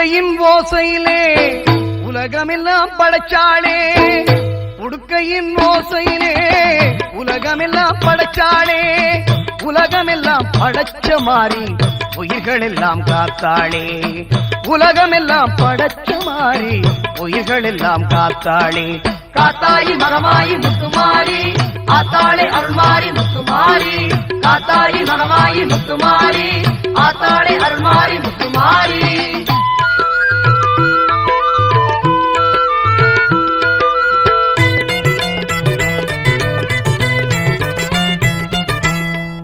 உடுக்கையின் ஓசையிலே உலகமெல்லாம் படைச்சாளே, உடுக்கையின் ஓசையிலே உலகமெல்லாம் படைச்சாளே, உலகமெல்லாம் படைச்ச மாறி உயிர்கள் எல்லாம் காத்தாளே, உலகமெல்லாம் படைச்ச மாறி உயிர்கள் எல்லாம் காத்தாளே. காத்தாயி மகமாயி முத்துமாரி ஆத்தாளே அருள்மாரி முத்துமாரி, காத்தாயி மகமாயி முத்துமாரி ஆத்தாளே அருள்மாரி முத்துமாரி.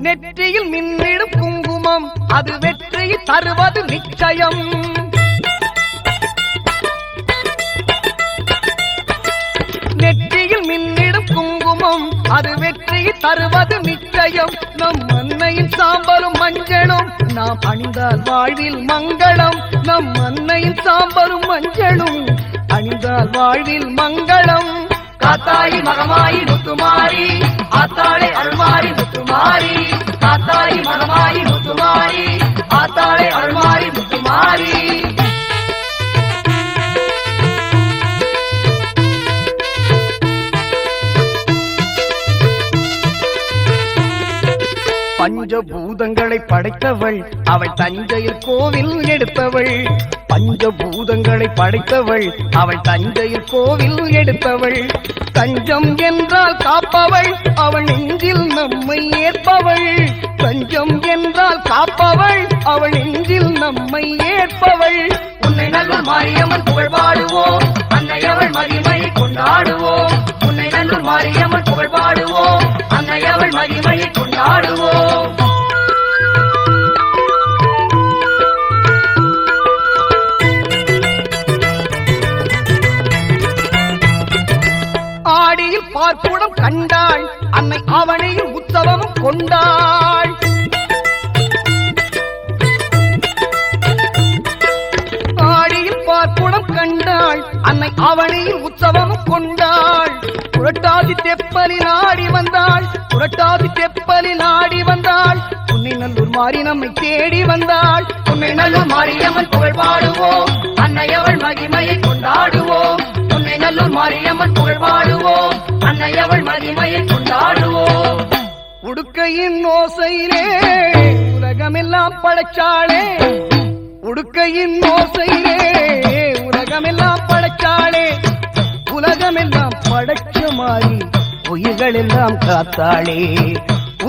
நெற்றியில் மின்னிடும் குங்குமம் அது வெற்றியை தருவது நிச்சயம், நெற்றியில் மின்னிடும் குங்குமம் அது வெற்றியை தருவது நிச்சயம். நம் அன்னையின் சாம்பலும் மஞ்சளும் நாம் அணிந்தால் வாழ்வில் மங்களம், நம் அன்னையின் சாம்பலும் மஞ்சளும் அணிந்தால் வாழ்வில் மங்களம். காத்தாயி மகமாயி முத்துமாரி ஆத்தாளே அருள்மாரி முத்துமாரி, காத்தாயி மகமாயி முத்துமாரி ஆத்தாளே அருள்மாரி முத்துமாரி. பஞ்சபூதங்களை படைத்தவள் அவள் தஞ்சையில் கோவில் எடுத்தவள், பஞ்சபூதங்களை படைத்தவள் அவள் தஞ்சையில் கோவில் எடுத்தவள். தஞ்சம் என்றால் காப்பவள் அவள் நெஞ்சில் நம்மை ஏற்பவள், தஞ்சம் என்றால் காப்பவள் அவள் நெஞ்சில் நம்மை ஏற்பவள். உன்னை நல்ல மாரியம்மன் புகழ் பாடுவோம், அன்னையவள் மகிமையை கொண்டாடுவோம், உன்னை நல்ல மாரியம்மன் புகழ் பாடுவோம், அன்னையவள் மகிமையை கொண்டாடுவோம். ஆடியில் பார்ப்புடம் கண்டாள் அன்னை அவனையில் உற்சவமும் கொண்டாள், ஆடியில் பார்ப்புடம் கண்டாள் அன்னை அவனையில் உற்சவமும் கொண்டாள். புரட்டாதி தெப்பலில் ஆடி வந்தாள், புரட்டாதி தெப்பலில் ஆடி வந்தாள், உன்னை நல்லூர் மாறி நம்மை தேடி வந்தாள். உன்னை நல்லூர் மாரியம்மன் புகழ் பாடுவோம், அன்னையவள் மகிமையை கொண்டாடுவோம், உன்னை நல்லூர் மாரியம்மன் புகழ் பாடுவோம், அன்னையவள் மகிமையை கொண்டாடுவோம். உடுக்கையின் ஓசையிலே உலகமெல்லாம் படைச்சாளே, உடுக்கையின் ஓசையிலே உலகமெல்லாம் படைச்சாளே, உலகமெல்லாம் படைச்ச மாறி உயிர்கள் எல்லாம் காத்தாளே,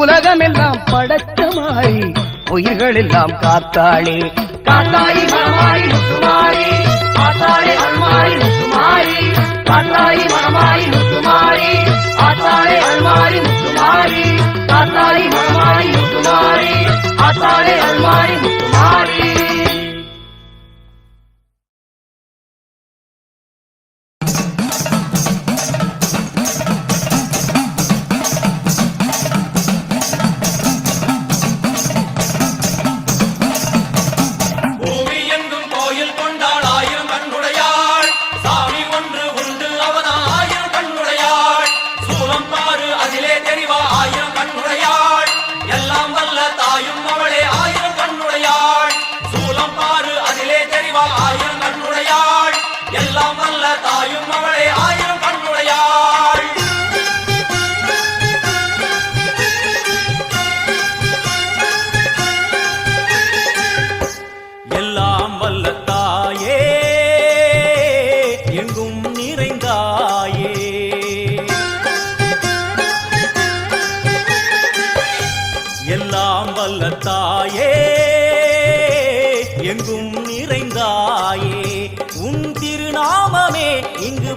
உலகமெல்லாம் படைச்ச மாறி உயிர்கள் எல்லாம் காத்தாளே. காத்தாயி மகமாயி முத்துமாரி ஆத்தாளே அருள்மாரி முத்துமாரி, காத்தாயி மகமாயி முத்துமாரி ஆத்தாளே அருள்மாரி முத்துமாரி, காத்தாயி மகமாயி முத்துமாரி ஆத்தாளே அருள்மாரி முத்துமாரி.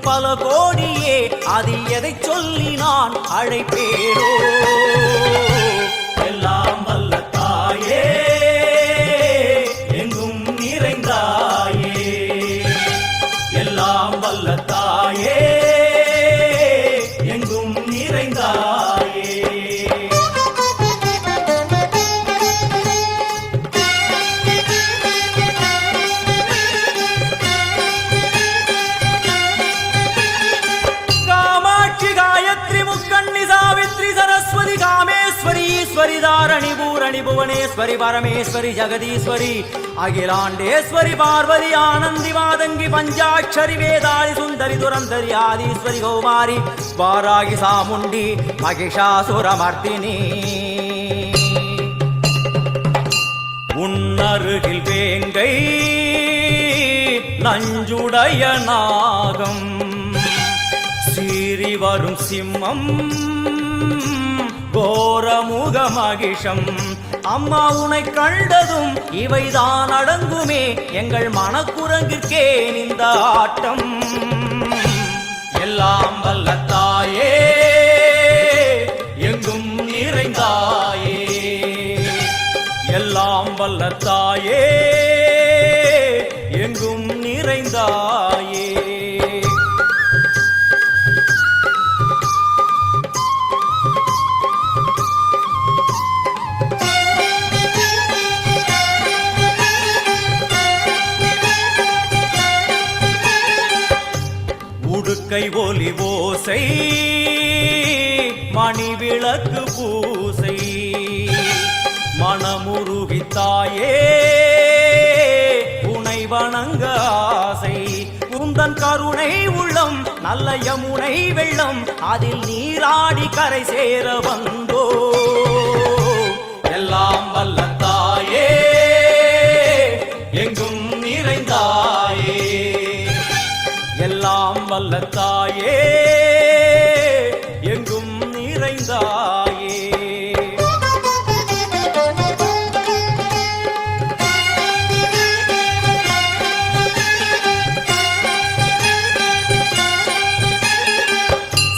பல கோடியே அதில் எதை சொல்லி நான் அழைப்பேனோ. எல்லாம் வல்ல தாயே எங்கும் நிறைந்தாயே, எல்லாம் வல்ல தாயே எங்கும் நிறைந்தாயே. காமேஸ்வரி ஈஸ்வரி தாரணி பூரணி மணி புவனேஸ்வரி பரமேஸ்வரி ஜெகதீஸ்வரி அகிலாண்டேஸ்வரி பார்வதி ஆனந்தி மாதங்கி பஞ்சாட்சரி வேதாளி சுந்தரி துரந்தரி ஆதீஸ்வரி கௌமாரி வாராகி சாமுண்டி மகிஷாசுரமர்த்தினி உன்னருகில் வேங்கை நஞ்சுடைய நாகம் சீறி வரும் சிம்மம் கோரமுக மகிஷம் அம்மா உனை கண்டதும் இவைதான் அடங்குமே எங்கள் மனக்குரங்கிற்கே இந்த ஆட்டம் எல்லாம் வல்ல தாயே எங்கும் நிறைந்தாயே எல்லாம் வல்ல தாயே எங்கும் நிறைந்தாயே உடுக்கை ஒலி ஓசை மணி விளக்கு பூசை மனமுருகித்தாயே உனை வணங்க ஆசை உந்தன் கருணை உள்ளம் நல்ல யமுனை வெள்ளம் அதில் நீராடி கரை சேர வந்தோ எல்லாம் வல்ல தாயே எங்கும் நிறைந்தாயே எல்லாம் வல்ல தாயே எங்கும் நிறைந்தாயே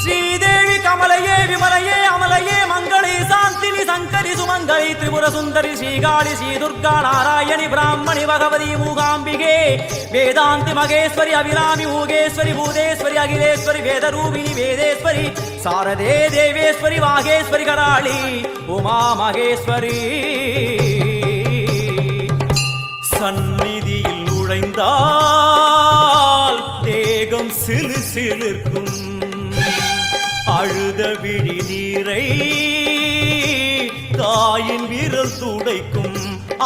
ஸ்ரீதேவி கமலையே விமலையே அமலையே மங்களே சாந்தினி சங்கரி சுமங்கலி திரிபுர சுந்தரி ஸ்ரீகாளி ஸ்ரீ துர்கா நாராயணி பிராமணி பகவதி மூகாம்பிகே வேதாந்தி மகேஸ்வரி அபிராமி மூகேஸ்வரி பூதேஸ்வரி அகிலேஸ்வரி வேதரூபிணி வேதேஸ்வரி சாரதே தேவேஸ்வரி வாகேஸ்வரி கராளி உமா மகேஸ்வரி சந்நிதியில் நுழைந்தால் தேகம் சிலு சிலிர்க்கும் அழுத விழி நீரை தாயின் விரல் துடைக்கும்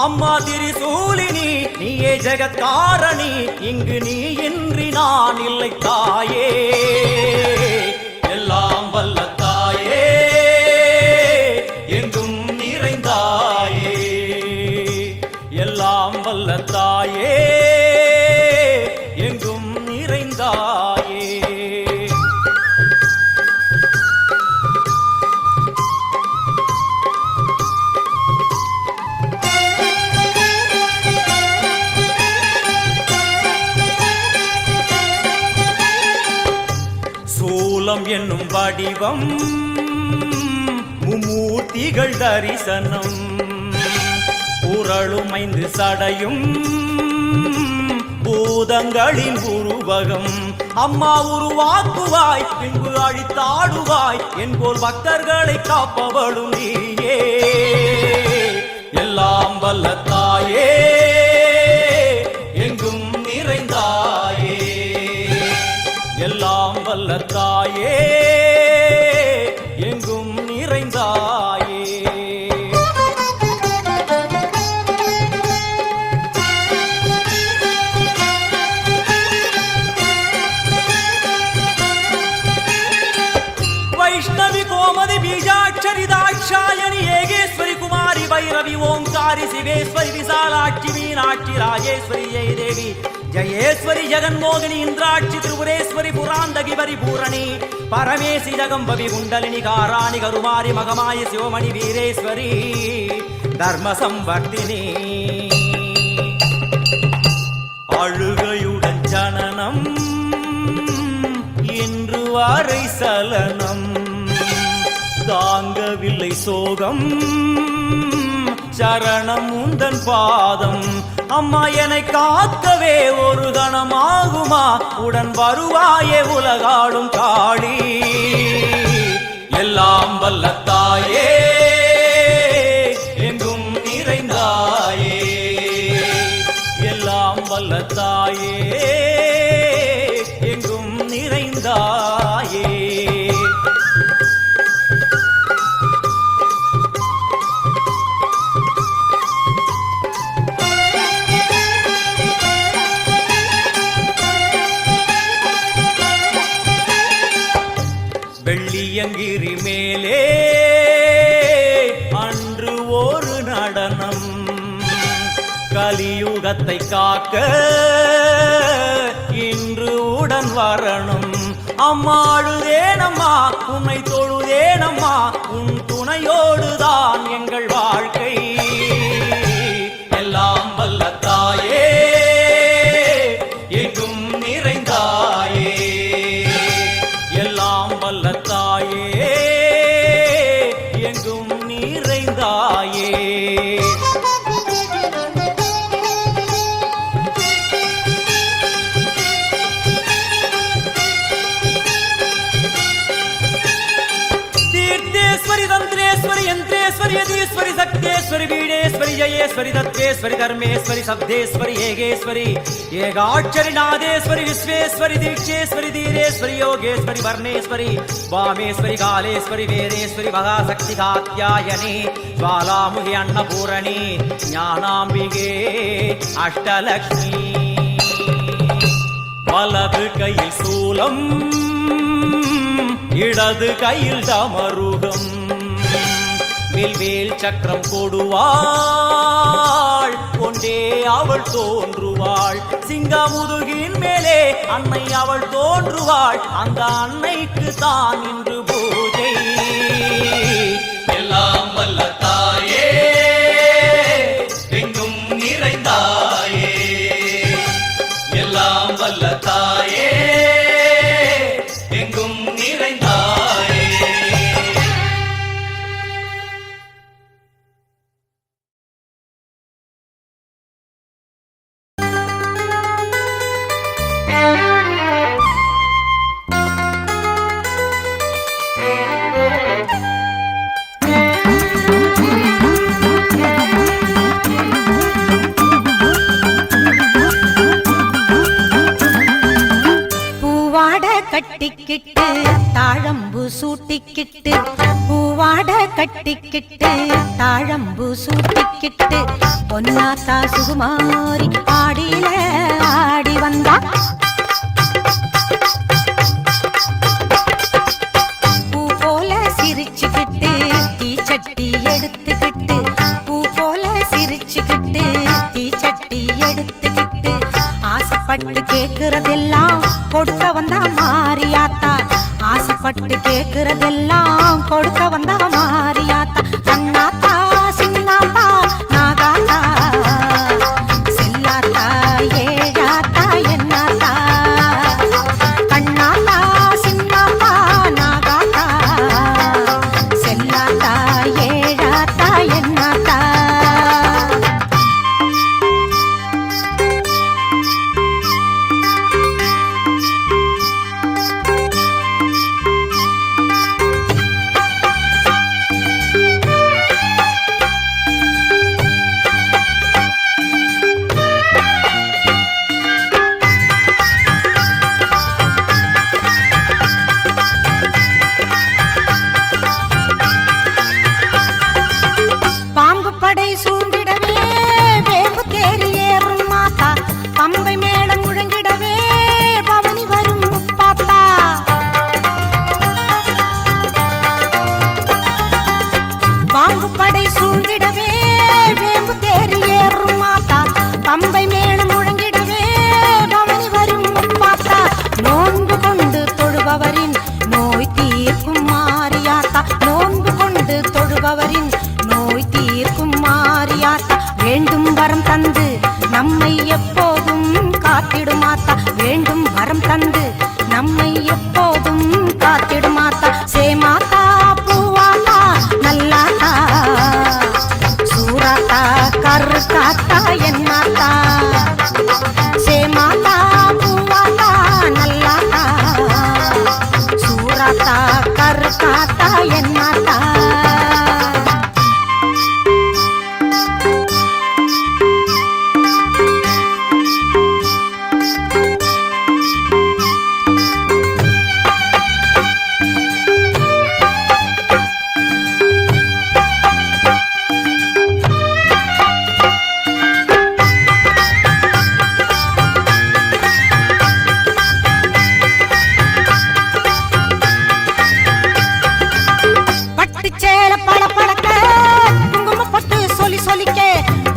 அம்மா திரிசூலினி நீயே ஜெகத்காரணி இங்கு நீ இன்றி நான் இல்லை தாயே எல்லாம் வல்ல தாயே எங்கும் நிறைந்தாயே எல்லாம் வல்ல தாயே எங்கும் நிறைந்தாயே சூலம் என்னும் வடிவம் மும்மூர்த்திகள் தரிசனம் உரளும் 5 சடையும் பூதங்களின் உருவகம் அம்மா உருவாக்குவாய் பின்பு அழித்தாடுவாய் என்போல் பக்தர்களை காப்பவளும் நீயே எல்லாம் வல்ல தாயே எங்கும் நிறைந்தாயே எல்லாம் வல்ல தாயே எங்கும் நிறைந்தாயே வைஷ்ணவி கோமதி பீஜாட்சரி தாட்சாயணி ஏகேஸ்வரி குமாரி வைரவி ஓங்காரி சிவேஸ்வரி விசாலாட்சி மீனாட்சி ராஜேஸ்வரி ஜெயதேவி ஜயேஸ்வரி ஜெகன்மோகினி இந்திராட்சி திரிபுரேஸ்வரி புராந்தகி பரிபூரணி பரமேசி ஜகம்பவி குண்டலினி காராணி கருமாரி மகமாயி சிவமணி வீரேஸ்வரி தர்ம சம்வர்த்தினி அழுகையுடன் ஜனனம் இன்று வரை சலனம் தாங்கவில்லை சோகம் சரணம் உந்தன் பாதம் அம்மா என்னை காக்கவே ஒரு கணமாகுமா உடன் வருவாயே உலகாடும் காளி எல்லாம் வல்ல தாயே எங்கும் நிறைந்தாயே எல்லாம் வல்ல தாயே எங்கும் நிறைந்தாயே சரணம். கலியுகத்தை காக்க இன்று உடன் வரணும். அம்மாடுதேனம்மா உன்னை தொழுதேனம்மா, உன் துணையோடுதான் எங்கள் வாழ்க்கை. எல்லாம் வல்ல தாயே எங்கும் நிறைந்தாயே, எல்லாம் வல்ல தாயே எங்கும் நிறைந்தாயே. तंत्रेश्वरी यंत्रेश्वरी यदीश्वरी शक्तेश्वरी बीडेश्वरी जयेश्वरी दत्तेश्वरी धर्मेश्वरी शब्देश्वरी येगेश्वरी येगाक्षरी नादेश्वरी विश्वेश्वरी दीक्षेश्वरी धीरेश्वरी योगेश्वरी वर्णेश्वरी वामेश्वरी कालेश्वरी वेदेश्वरी महाशक्ति कात्यायनी ज्वालामुखी अन्नपूरणी ज्ञानाम्बिके अष्टलक्ष्मी. वलது கையில் சூலம் இடது கையில் டமருகம், வில்வேல் சக்கரம் கொடுவாள் கொண்டே அவள் தோன்றுவாள். சிங்கமுதுகின் மேலே அன்னை அவள் தோன்றுவாள், அந்த அன்னைக்கு தான் இன்று பூஜை. எல்லாம் வல்ல தாயே எங்கும் நிறைந்தாயே, எல்லாம் வல்ல தாயே எங்கும் நிறைந்தாயே. கட்டிக்கிட்டு தாழம்பு சூட்டிக்கிட்டு, பூவாட கட்டிக்கிட்டு தாழம்பு சூட்டிக்கிட்டு, பொன்னாத்தா சுகுமாரி ஆடியில ஆடி வந்தா. பூ போல சிரிச்சுக்கிட்டு தீச்சட்டி எடுத்துக்கிட்டு, பூ போல சிரிச்சுக்கிட்டு தீச்சட்டி எடுத்துக்கிட்டு, ஆசைப்பட்டு கேக்குறதெல்லாம் கொடுக்க வந்தா மாரியாத்தா. ஆசைப்பட்டு கேக்குறதெல்லாம் கொடுக்க வந்தா மாரியாத்தா. கண்ணாத்தா சின்னாத்தா நாகாத்தா செல்லாத்தா ஏழாத்தா என்னாத்தா. கண்ணாத்தா சின்னாத்தா நாகாத்தா செல்லாத்தா ஏழாத்தா என்னாத்தா.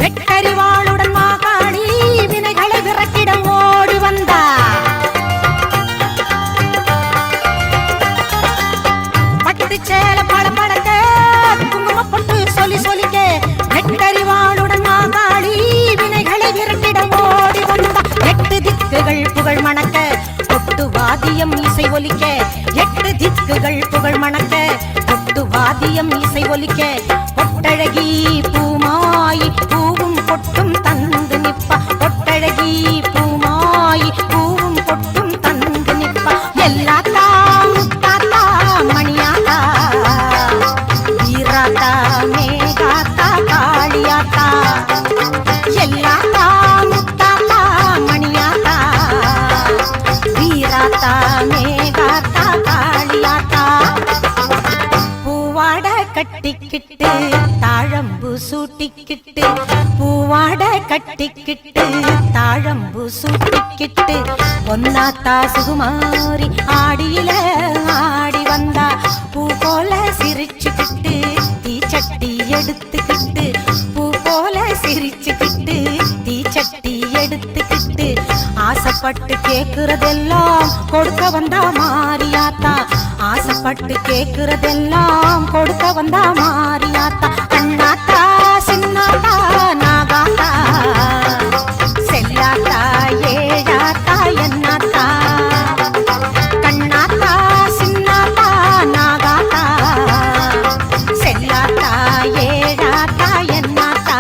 வெட்டறிவாளுடன் மாகாளி வினைகளை விரட்டிட ஓடி வந்தா. பட்டு சேல பழம்பழக்க குங்கும பொட்டு சொல்லி சொல்லிக்க வெட்டறிவாளுடன் மாகாளி வினைகளை விரட்டிட ஓடி வந்தா. எட்டு திக்குகள் புகழ் மணக்க கொட்டு வாதியம் இசை ஒலிக்க, எட்டு திக்குகள் புகழ் மணக்க கொட்டு வாதியம் இசை ஒலிக்க, பொட்டழகி பூமாயி பூவும் பொட்டும் தந்து நிப்பா, பொட்டழகி பூமாயி பூவும் பொட்டும் தந்து நிப்பா. எல்லாத்தா முத்தாத்தா மணியாத்தா வீராத்தா மேகாத்தா காளியாத்தா, எல்லாத்தா முத்தாத்தா மணியாத்தா வீராத்தா மேகாத்தா காளியாத்தா. பூவாட கட்டிக்கிட்டு தாழம்பு சூட்டிக்கிட்டு, பூவாட கட்டிக்கிட்டு தாழம்பு சூட்டிக்கிட்டு, பொன்னாத்தா சுகுமாரி ஆடியில ஆடி வந்தா. பூ போல சிரிச்சுக்கிட்டு தீச்சட்டி எடுத்துக்கிட்டு, பூ போல சிரிச்சுக்கிட்டு தீச்சட்டி எடுத்துக்கிட்டு, ஆசைப்பட்டு கேக்குறதெல்லாம் கொடுக்க வந்தா மாரியாத்தா, ஆசைப்பட்டு கேக்குறதெல்லாம் கொடுக்க வந்தா மாரியாத்தா. அண்ணாத்தா சின்னாத்தா நாகாத்தா செல்லாத்தா ஏழாத்தா என்னாத்தா, கண்ணாத்தா சின்னாத்தா நாகாத்தா செல்லாத்தா ஏழாத்தா என்னாத்தா.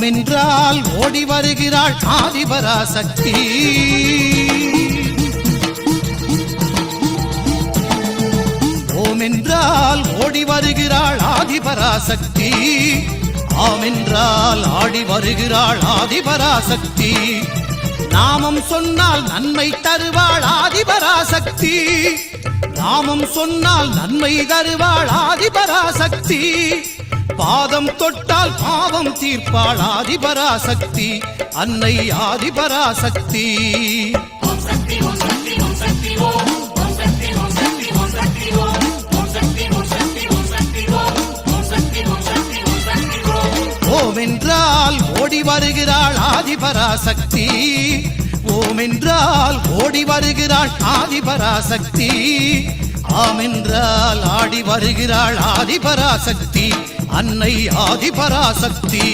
என்றால் ஓடி வருகிறாள் ஆதிபராசக்தி. ஓம் என்றால் ஓடி வருகிறாள் ஆதிபராசக்தி, ஆம் என்றால் ஆடி வருகிறாள் ஆதிபராசக்தி. நாமம் சொன்னால் நன்மை தருவாள் ஆதிபராசக்தி, நாமம் சொன்னால் நன்மை தருவாள் ஆதிபராசக்தி. பாதம் தொட்டால் பாவம் தீர்ப்பாள் ஆதிபராசக்தி, அன்னை ஆதிபராசக்தி. ஓம் என்றால் ஓடி வருகிறாள் ஆதிபராசக்தி, ஓம் என்றால் ஓடி வருகிறாள் ஆதிபராசக்தி, ஆம் என்றால் ஆடி வருகிறாள் ஆதிபராசக்தி, அன்னை ஆதிபராசக்தி.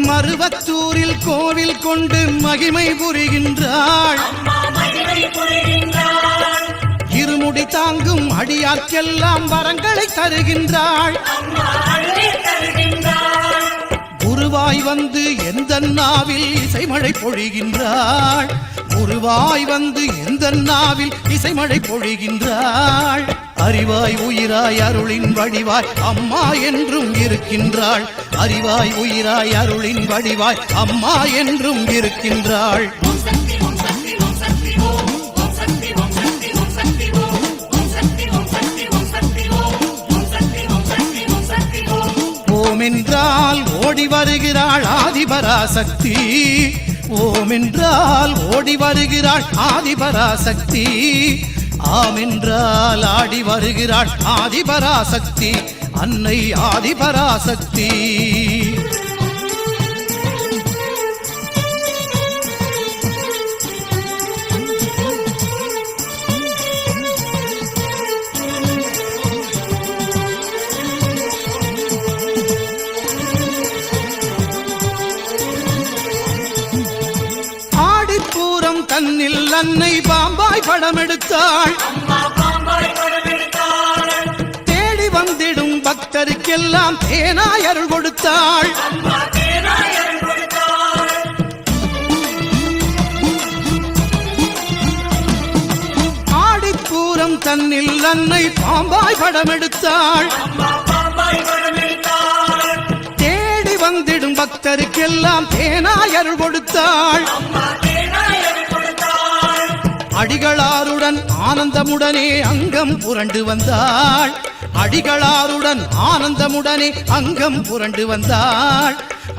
மருவத்தூரில் கோவில் கொண்டு மகிமை புரிகின்றாள், இருமுடி தாங்கும் அடியார்க்கெல்லாம் வரங்களை தருகின்றாள். குருவாய் வந்து எந்த நாவில் இசைமழை பொழிகின்றாள், குருவாய் வந்து எந்த நாவில் இசைமழை பொழிகின்றாள். அறிவாய் உயிராய் அருளின் வடிவாய் அம்மா என்றும் இருக்கின்றாள், அறிவாய் உயிராய் அருளின் வடிவாய் அம்மா என்றும் இருக்கின்றாள். ஓம் என்றால் ஓடி வருகிறாள் ஆதிபராசக்தி, ஓம் என்றால் ஓடி வருகிறாள் ஆதிபராசக்தி, ஆம் என்றால் ஆடி வருகிறாள் ஆதிபராசக்தி, அன்னை ஆதிபராசக்தி. தன்னில் அன்னை பாம்பாய் படம் எடுத்தாள் தேடி வந்திடும் பக்தருக்கெல்லாம் தேனாய் அருள் கொடுத்தாள் ஆடிப்பூரம் தன்னில் அன்னை பாம்பாய் படம் எடுத்தாள் தேடி வந்திடும் பக்தருக்கெல்லாம் தேனாய் அருள் கொடுத்தாள் அடிகளாருடன் ஆனந்தமுடனே அங்கம் புரண்டு வந்தாள் அடிகளாருடன் ஆனந்தமுடனே அங்கம் புரண்டு வந்தாள்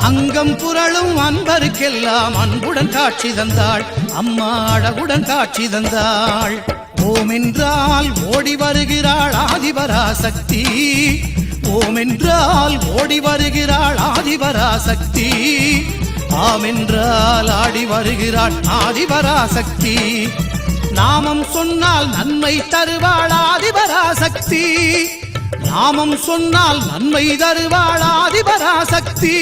அங்கம் புரளும் அன்பருக்கெல்லாம் அன்புடன் காட்சி தந்தாள் அம்மா அழகுடன் காட்சி தந்தாள் ஓம் என்றால் ஓடி வருகிறாள் ஆதிபராசக்தி ஓம் என்றால் ஓடி வருகிறாள் ஆதிபராசக்தி ஆம் என்றால் ஆடி வருகிறாள் ஆதிபராசக்தி நாமம் சொன்னால் நன்மை தருவாள் ஆதிபராசக்தி நாமம் சொன்னால் நன்மை தருவாள் ஆதிபராசக்தி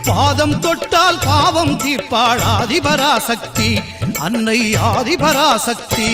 பாதம் தொட்டால் பாவம் தீர்ப்பாள் ஆதிபராசக்தி அன்னை ஆதிபராசக்தி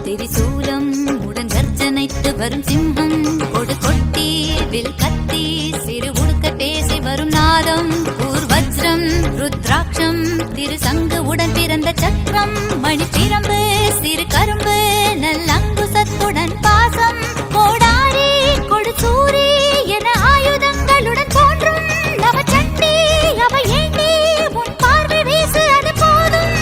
திரிசூலம் உடன் கர்ஜனைத்து வரும் சிம்மம் கொடு கொட்டி வில் கத்தி சிறு உடுக்க பேசி வரும் நாதம் ஊர்வஜ்ரம் ருத்ராட்சம் திரு சங்கு உடன் பிறந்த சக்கரம் மணி பிரம்பு சிறு கரும்பு நல்லங்குசத்துடன் பாசம் கோடாரி கொடு சூரி என ஆயுதங்களுடன் தோன்றும் நவச்சண்டி அவை ஏண்டி உன் பார்வை வீசு அது போதும்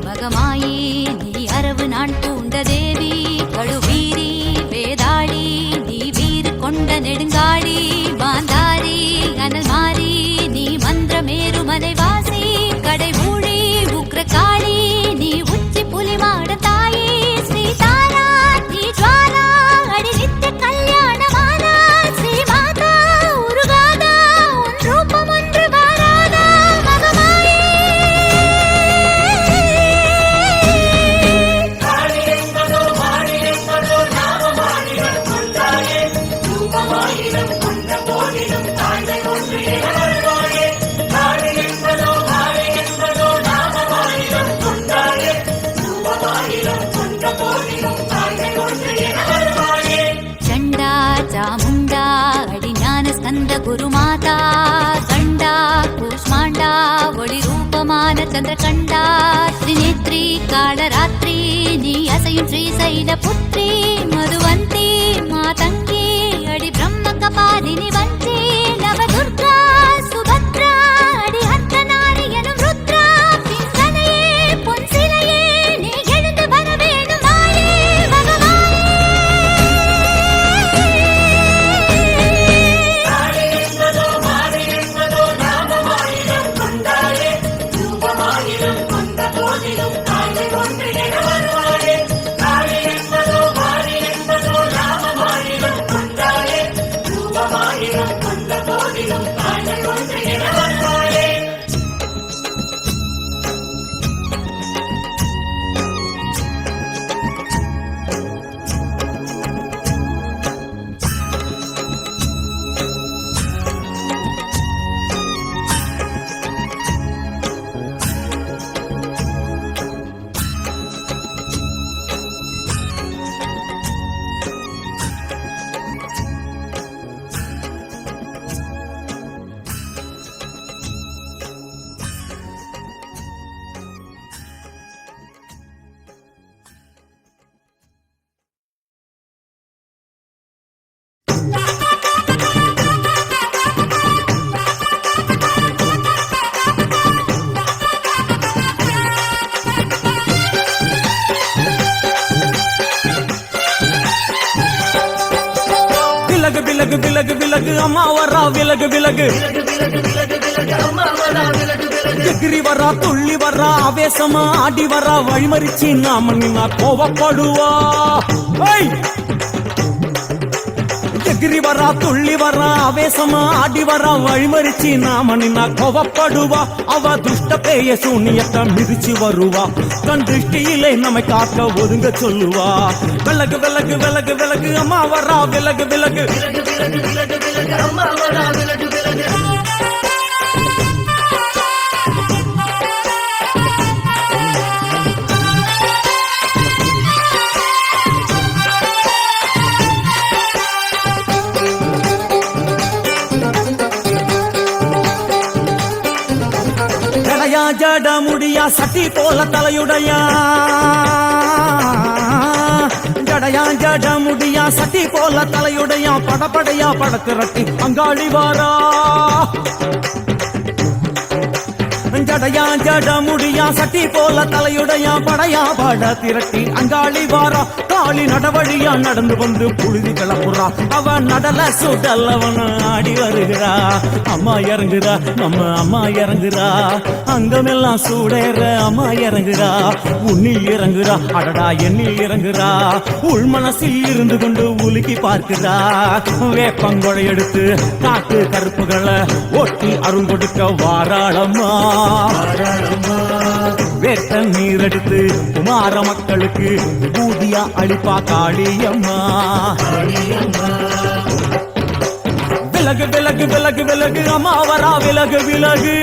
மகமாயே நான் பூண்ட தேவி கழுவீரி வேதாளி நீ வீறு கொண்ட நெடுங்காடி பாந்தாரி அனல் மாறி நீ மந்திரமேரு மலைவாசி கடை ஊழி உக்ர காளி நீ உச்சி புலிமாட தாயி ஸ்ரீ தாரா நீ ஜுவாலா அடி நித்திய கல்யாணமாலா ஸ்ரீ மாதா உருகாதா உன் ரூபம் ஒன்று வாராதா மகமாயே चंडा चामुंडा अड़ी ज्ञान स्कंद गुरुमाता गंडा कूष्मांडा ओळि रूपमान चंद्रकंडा त्रिनेत्री कालरात्रि नी असयुं श्रीशैल पुत्री मधुवंती मातंगी अड़ी ब्रह्म कपालिनी वंची नवदुर्गा सुभद्रा अड़ी हर्तनारी एनुम रुद्रा पिंगनये पुंसिलये नी எழுந்து வர வேணும் மாயே விலகு விலகு அம்மா வரா விலகு விலகு எகிரி வரா துள்ளி வரா ஆவேசமா ஆடி வரா வழிமறிச்சு நாம நின்னா கோவப்படுவா எகிரி வரா துள்ளி வரா ஆவேசமா ஆடி வரா வழிமறிச்சு நாம நின்னா கோவப்படுவா அவ துஷ்ட பேய சூனியத்தை மிதிச்சு வருவா கண் திருஷ்டியிலே நம்மை காக்க ஒதுங்க சொல்லுவா விலகு விலகு விலகு விலகு அம்மா வரா விலகு விலகு ஜட முடியா சட்டி போல தலையுடையா ஜடையா ஜட முடியா சட்டி போல தலையுடையா படப்படையா படத்திரட்டி அங்காளி வாரா ஜடையா ஜட முடியா சட்டி போல தலையுடையா படையா பட திரட்டி அங்காளி வாரா காளி நடவழியா நடந்து வந்து புழுதி கிளப்புறா அவ நடல சுடல்லவன ஆடி வருகிறா அம்மா இறங்குறா நம்ம அம்மா இறங்குறா அங்கமெல்லாம் சூடேற அம்மா இறங்குறா உன்னில் இறங்குறா அடடா எண்ணில் இறங்குறா உள் மனசில் இருந்து கொண்டு உலுக்கி பார்க்கிறா வேப்பங்கொடை எடுத்து காட்டு கருப்புகளை ஒட்டி அருள் கொடுக்க வாராளம்மா வேட்ட நீர் எடுத்து குமார மக்களுக்கு பூதியா அளிப்பா காளியம்மா விலகு விலகு விலகு விலகு அம்மா வரா விலகு விலகு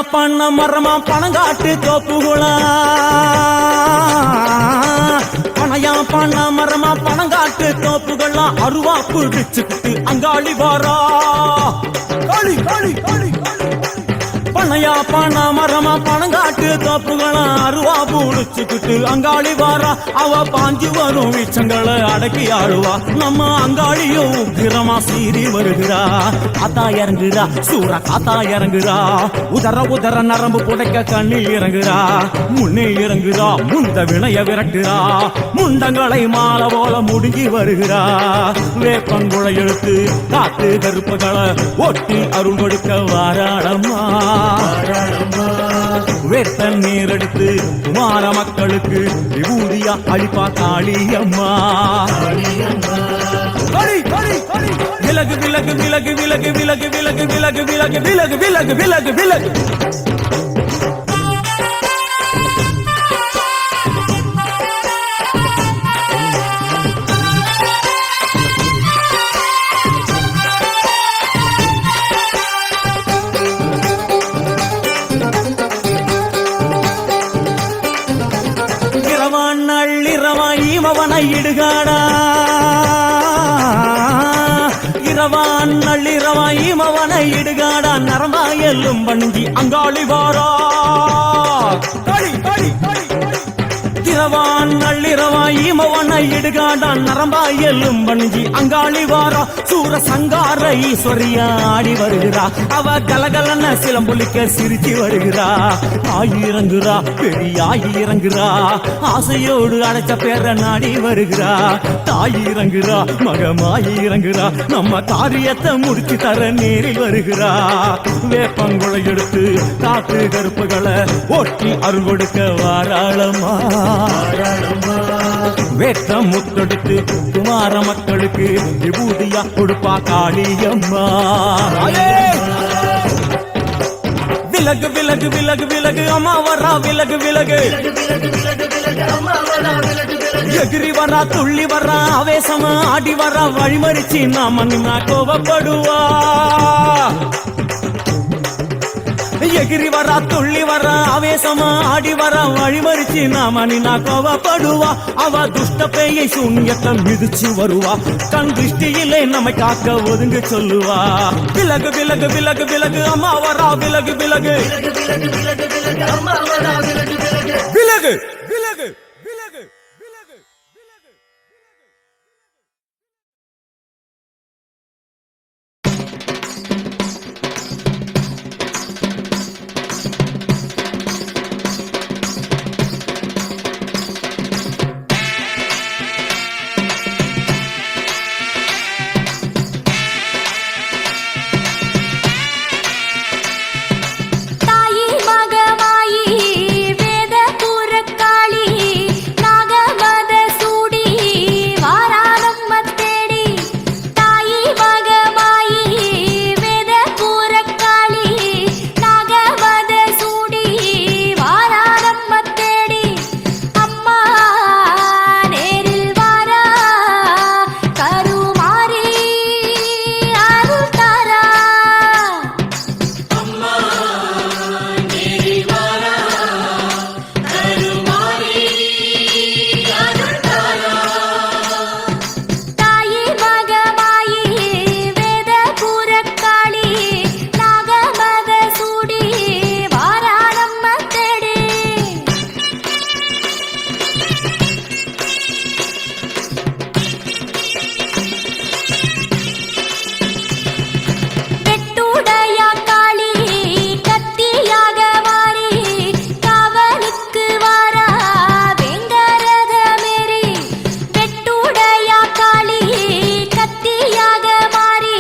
பண்ண மரமா பணங்காட்டு தோப்புகளா பணையா பண்ண மரமா பணங்காட்டு தோப்புகளா அருவா பிடிச்சுக்கிட்டு அங்காளி வாரா காளி காளி காளி பணையா பண்ண மரமா பணங்காட்டு தோப்புகளா அருவா பிடிச்சுக்கிட்டு அங்காளி வாரா அவ பாஞ்சு வரும் வீச்சங்களை அடக்கி ஆடுவா நம்ம அங்காளியும் உக்கிரமா சீறி வருகிறா காத்தா இறங்குறா சூற காத்தா இறங்குறா உதர உதர நரம்பு புடைக்க கண்ணில் இறங்குறா முன்னே இறங்குறா முந்த வினைய விரட்டுறா முண்டங்களை மாலை போல முடுங்கி வருகிறா வேப்பங்குளை எடுத்து காத்து கருப்புகளை ஒட்டி அருள் கொடுக்க வாராளம்மா வேட்ட நீர் எடுத்து குமார மக்களுக்கு விபூதியா அளிப்பா காளியம்மா விலகு விலகு விலகு விலகு விலகு விலகு விலகு விலகு விலகு விலகு விலகு விலகு இமவனை இடுகாடா இரவான் நள்ளிரவாய் இமவனை இடுகாடா நரம்பா எல்லும் பணிஞ்சி அங்காளி வாரா காளி காளி காளி இரவான் நள்ளிரவாய் இமவனை இடுகாடா நரம்பா எல்லும் பணிஞ்சி அங்காளி வாரா சூர சங்கார ஈஸ்வரியா ஆடி வருகிறா அவ கலகலன சிலம்புலிக்க சிரிச்சு வருகிறா ஆயிரங்குறா பெரியாயிரங்குறா ஆசையோடு அடைச்ச பேர நாடி வருகிறா தாயிரங்குறா மகமாயிரங்குறா நம்ம காரியத்தை முடிச்சு தர நேரில் வருகிறா வேப்பங்குளை எடுத்து காத்து கருப்புகளை ஒட்டி அருள் கொடுக்க வாராளம்மா வேட்ட முத்தெடுத்து குமார மக்களுக்கு விபூதியா கொடுப்பா காளியம்மா விலகு விலகு விலகு விலகு அம்மா வரா விலகு விலகு எகிரி வரா துள்ளி வரா ஆவேசமா ஆடி வரா வழிமறிச்சு நாம நின்னா கோபப்படுவா எகிரி வரா துள்ளி வரா ஆவேசமா ஆடி வரா வழிமறிச்சு நாமணி நான் கோவப்படுவா அவ துஷ்ட பேயை சூன்யத்தம் மிதிச்சு வருவா கண் திருஷ்டியிலே நம்மை காக்க ஒதுங்க சொல்லுவா விலகு விலகு விலகு விலகு அம்மா வரா விலகு விலகு விலகு விலகு விலகு விலகு தாயி மகமாயி வேத புறக்காளி நாகமத சூடி வாராதம்ம தேடி தாயி மகமாயி வேத புறக்காளி நாகமத சூடி வாராதம்ம தேடி அம்மா நேரில் வாரா கருமாரி அருள் தாரா தாயி மகமாயி வேத புறக்காளி நாகமத சூடி வாராதம்ம தேடி வெட்டுடையா காளி கத்தியாக மாறி காவலுக்கு வாரா வெங்கரத மேரி வெட்டுடையா காளி கத்தியாக மாறி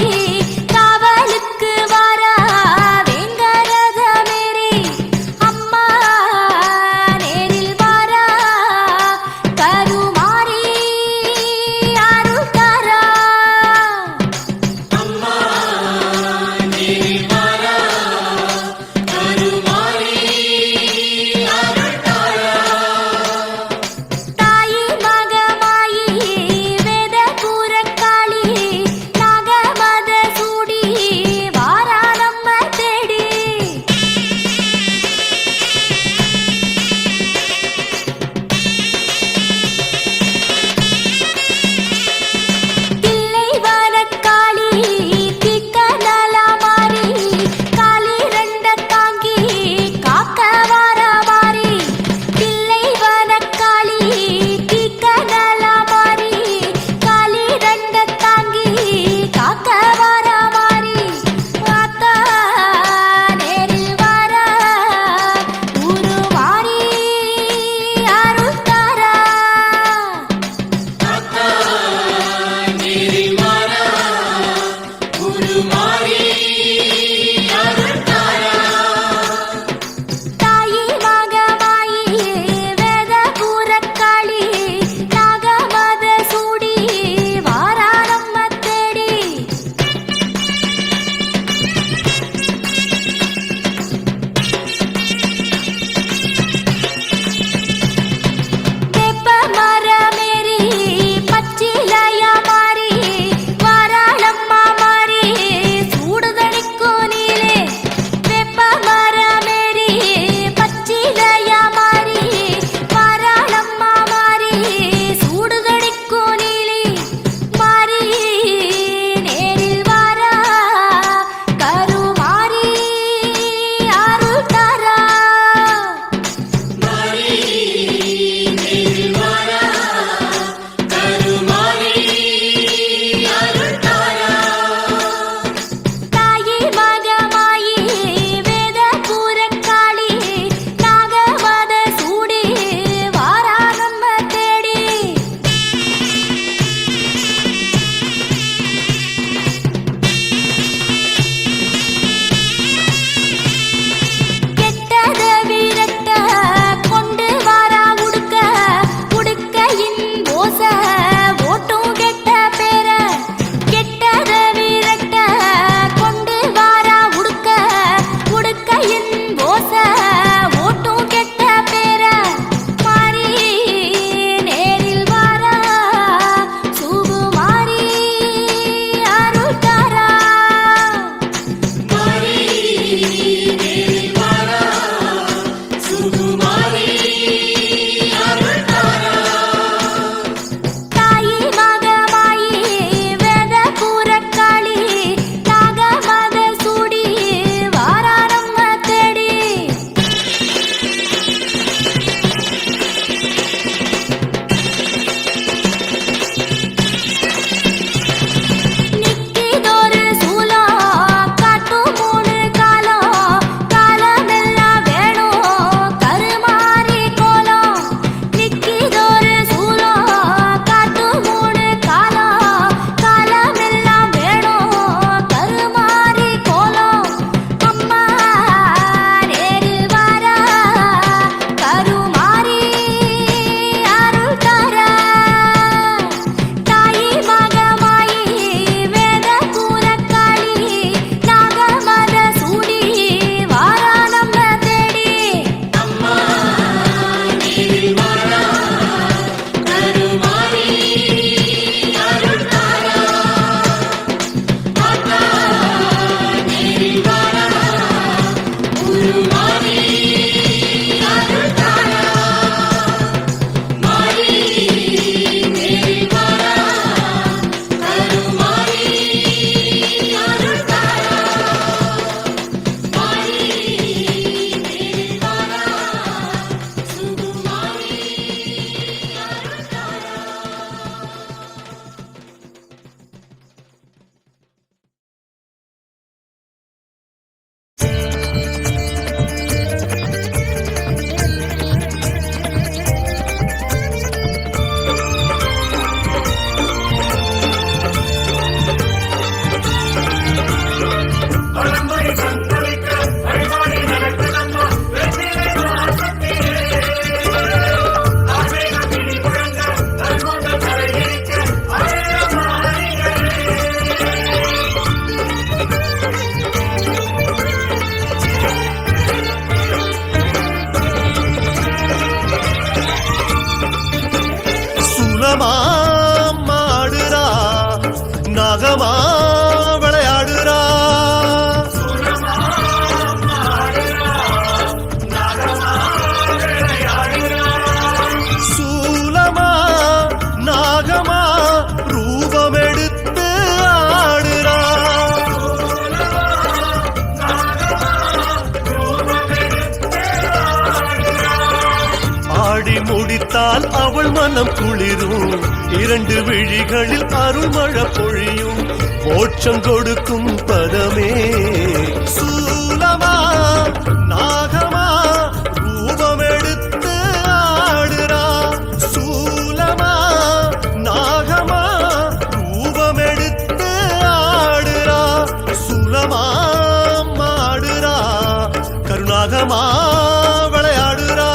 காவலுக்கு வாரா வெங்கரத மேரி அம்மா நேரில் வாரா கருமாரி அருள் தாரா தாயி மகமாயி வேத புறக்காளி நாகமத சூடி வாராதம்ம தேடி தில்லை வனக்காளி திக்க நலா மாறி காளி ரெண்ட தாங்கி காக்க வார மாறி தில்லை வனக்காளி திக்க நலா மாறி காளி ரெண்ட தாங்கி காக்க வார மாறி வாத்தா நேரில் வாரா உருமாறி அருள் தாரா தாயி மகமாயி வேத புறக்காளி நாகமத சூடி வாராதம்ம தேடி வேப்ப மரமேறி பச்சிலையா மாறி கருநாகமா விளையாடுறா. சூலமா நாகமா ரூபமெடுத்து ஆடுறா. ஆடி முடித்தால் அவள் மனம் குளிரும், இரண்டு விழிகளில் அருள்மழை பொழியும், மோட்சம் கொடுக்கும் பதமே. சூலமா நாகமா ரூபமெடுத்து ஆடுறா. சூலமா நாகமா ரூபமெடுத்து ஆடுறா. சூலமா ஆடுறா கருநாகமா விளையாடுறா.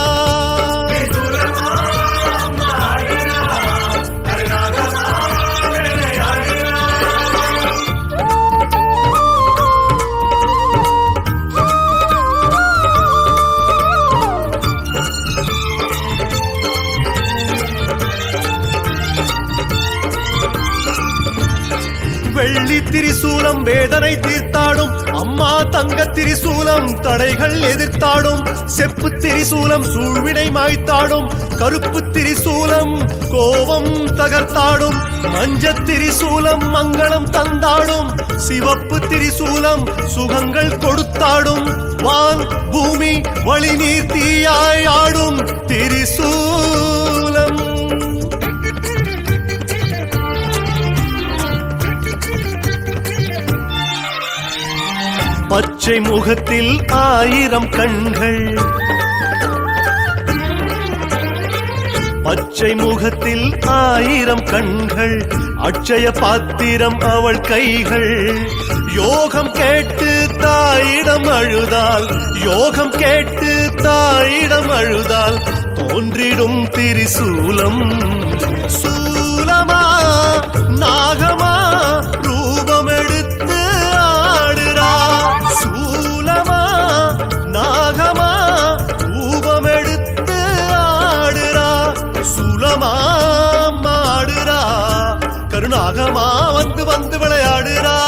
வெள்ளி திரிசூலம் வேதனை தீர்த்தாடும், அம்மா தங்க திரிசூலம் தடைகள் எதிர்த்தாடும், செப்பு திரிசூலம் சூழ்வினை மாய்த்தாடும், கருப்பு திரிசூலம் கோபம் தகர்த்தாடும், மஞ்ச திரிசூலம் மங்களம் தந்தாடும், சிவப்பு திரிசூலம் சுகங்கள் கொடுத்தாடும், வான் பூமி வழி நீர் தீயாய் ஆடும் திரிசூலம். பச்சை முகத்தில் 1000 கண்கள், பச்சை முகத்தில் 1000 கண்கள், அட்சய பாத்திரம் அவள் கைகள். யோகம் கேட்டு தாயிடம் அழுதால், யோகம் கேட்டு தாயிடம் அழுதால் தோன்றிடும் திரிசூலம். சூலமா நாகமா ரூபமெடுத்து ஆடுறா. சூலமா நாகமா ரூபமெடுத்து ஆடுறா. சூலமா ஆடுறா கருநாகமா வந்து வந்து விளையாடுறா.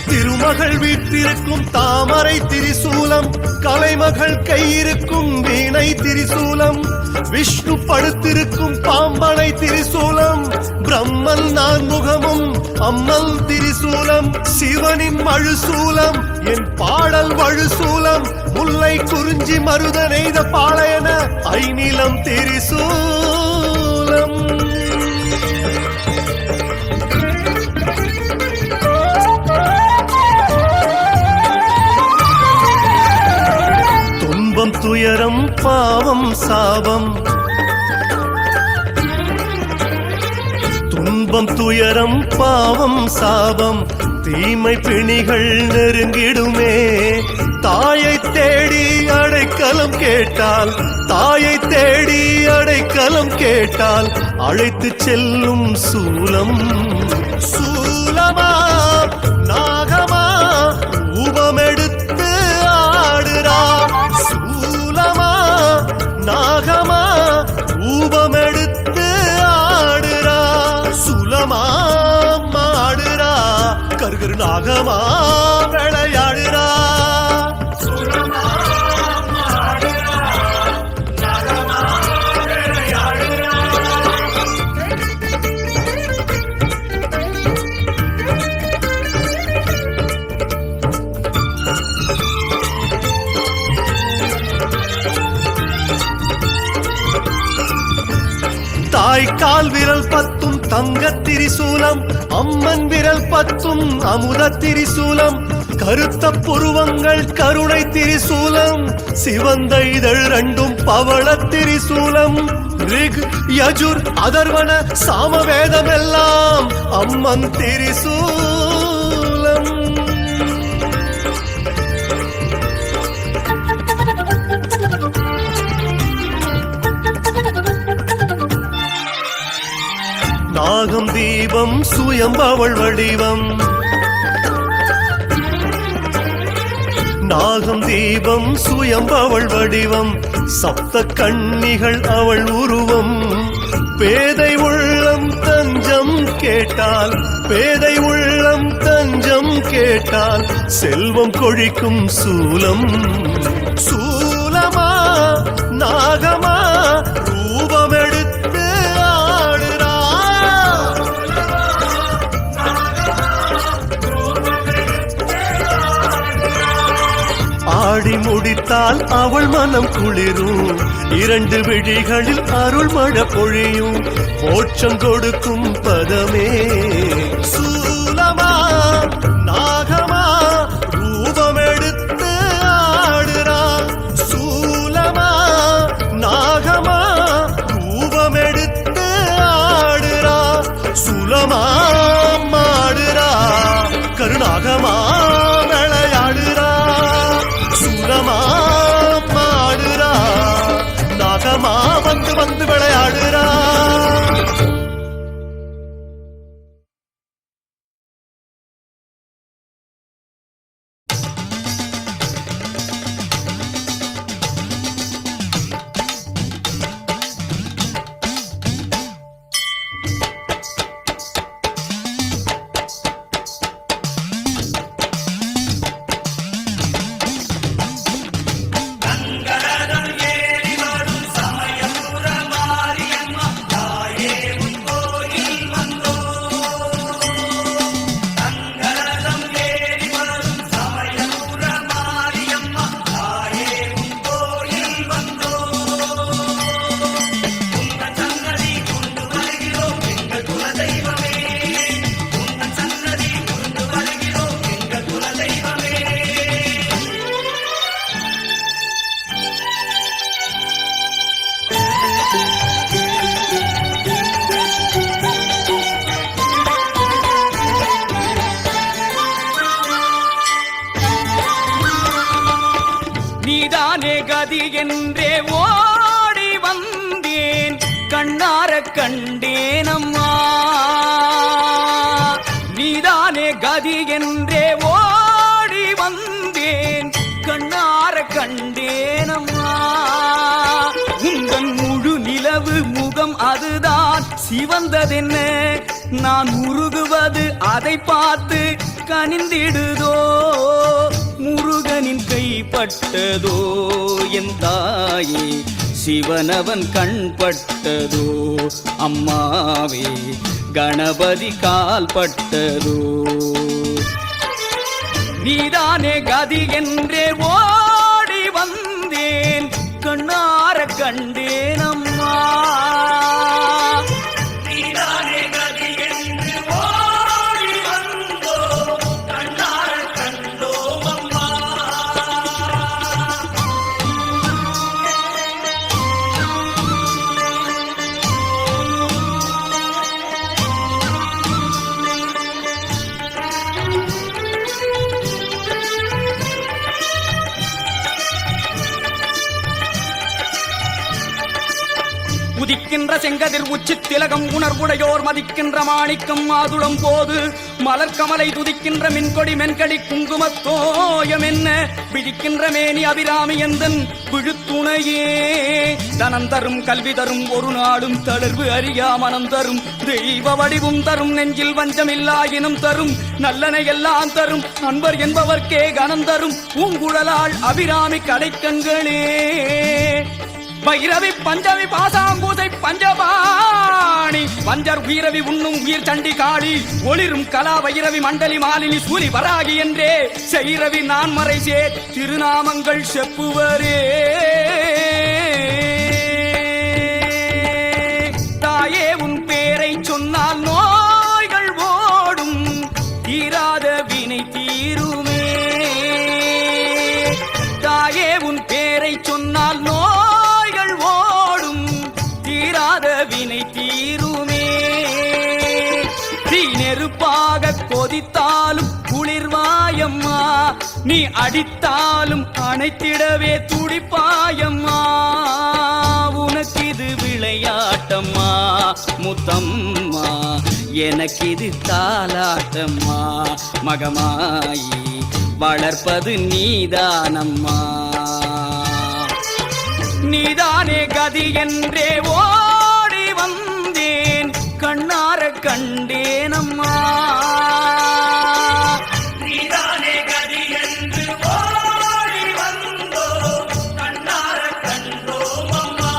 திருமகள் வீட்டிருக்கும் தாமரை திரிசூலம், கலைமகள் கையிருக்கும் வீணை திரிசூலம், விஷ்ணு படுத்திருக்கும் பாம்பனை திரிசூலம், பிரம்மன் நான் முகமும் அம்மல் திரிசூலம், சிவனின் மழுசூலம் என் பாடல் வழுசூலம், முல்லை குறிஞ்சி மருத நெய்த பாளையன ஐநிலம் திரிசூலம். துன்பம் துயரம் பாவம் சாபம், துன்பம் துயரம் பாவம் சாபம், தீமை பிணிகள் நெருங்கிடுமே. தாயை தேடி அடைக்கலம் கேட்டால், தாயை தேடி அடைக்கலம் கேட்டால் அழைத்து செல்லும் சூலம். சூலமா நாகமா ரூபமெடுத்து ஆடுறா. சூலமா நாகமா ரூபமெடுத்து ஆடுறா. சுலமா ஆடுறா கருகரு நாகமா விளையாடுறா. தாய்க்கால் விரல் 10 தங்க திரிசூலம், அம்மன் விரல் 10 அமுத திரிசூலம், கருத்த புருவங்கள் கருணை திரிசூலம், சிவந்த இதழ் 2 பவள திரிசூலம், ரிக் யஜுர் அதர்வன சாமவேத அம்மன் திரிசூலம். நாகம் தீபம் சுயம்பவள் வடிவம். நாகம் தீபம் சுயம்பவள் வடிவம். சப்த கன்னிகள் அவள் உருவம். பேதை உள்ளம் தஞ்சம் கேட்டால், பேதை உள்ளம் தஞ்சம் கேட்டால் செல்வம் கொழிக்கும் சூலம். சூலமா நாகமா ரூபமெடுத்து ஆடுறா. ஆடி முடித்தால் அவள் மனம் குளிரும். இரண்டு விழிகளில் அருள் மழை பொழியும். மோட்சம் கொடுக்கும் பதமே. சூலமா நாகமா ரூபமெடுத்து ஆடுறா. சூலமா நாகமா ரூபமெடுத்து ஆடுறா. சுலமா மாடுறா கருணாகமா விளையாடுறா. சுலமா மாடுறா நாகமா வந்து வந்து விளையாடுறா. நீதானே கதி என்றே ஓடி வந்தேன். கண்ணார கண்டேனம்மா. நீதானே கதி என்றே ஓடி வந்தேன். கண்ணார கண்டேனம்மா. உங்கள் முழு நிலவு முகம் அதுதான் சிவந்ததென்ன. நான் உருகுவது அதை பார்த்து கனிந்திடுதோ. முருகனின் கைப்பட்டதோ என் தாயே. சிவனவன் கண்பட்டதோ அம்மாவே. கணபதி கால் பட்டதோ. நீதானே கதி என்றே ஓடி வந்தேன். கண்ணார கண்டேனம்மா. நீதானே கதி என்று ஓடி வந்தோ. கண்ணார கண்டோம் அம்மா. உதிக்கின்ற செங்கதிர் உச்சி திலகம் உணர்வுடையோர் மதிக்கின்ற மாணிக்கம் மாதுளம் போது மலர்கமலை துதிக்கின்ற மின்கொடி மென்கடி குங்குமத்தோயம் என்ன பிடிக்கின்ற மேனி அபிராமி எந்தன் விழுத்துணையே. தனம் தரும் கல்வி தரும் ஒரு நாடும் தளர்வு அறியா மனம் தரும் தெய்வ வடிவும் தரும் நெஞ்சில் வஞ்சமில்லா இனம் தரும் நல்லனை எல்லாம் தரும் அன்பர் என்பவர்க்கே கனம் தரும் பூங்குழலாள் அபிராமி கடைக்கண்களே. பைரவி பஞ்சமி பாசாம்பூசை பஞ்சபாணி பஞ்சர் உயிரவி உண்ணும் உயிர் சண்டி காளி ஒளிரும் கலா வைரவி மண்டலி மாலினி சூரி வராகி என்றே செய்ரவி நான் மறை சேர் திருநாமங்கள் செப்புவரே. தாயே உன் பேரை சொன்னால் நோய்கள் ஓடும் தீராத வினை தீருமே. தாயே உன் பேரை சொன்னால் வினை தீருமே. தீனே கொதித்தாலும் குளிர்வாயம்மா, நீ அடித்தாலும் அணைத்திடவே துடிப்பாயம்மா. உனக்கிது விளையாட்டம்மா முத்தம்மா, எனக்கிது தாலாட்டம்மா. மகமாயி வளர்ப்பது நீதானம்மா, நீதானே கதி என்றே ஓடி வந்தேன், கண்ணார கண்டேனம்மா. நீதானே கதி என்று ஓடி வந்தோ, கண்ணார கண்டோம் அம்மா.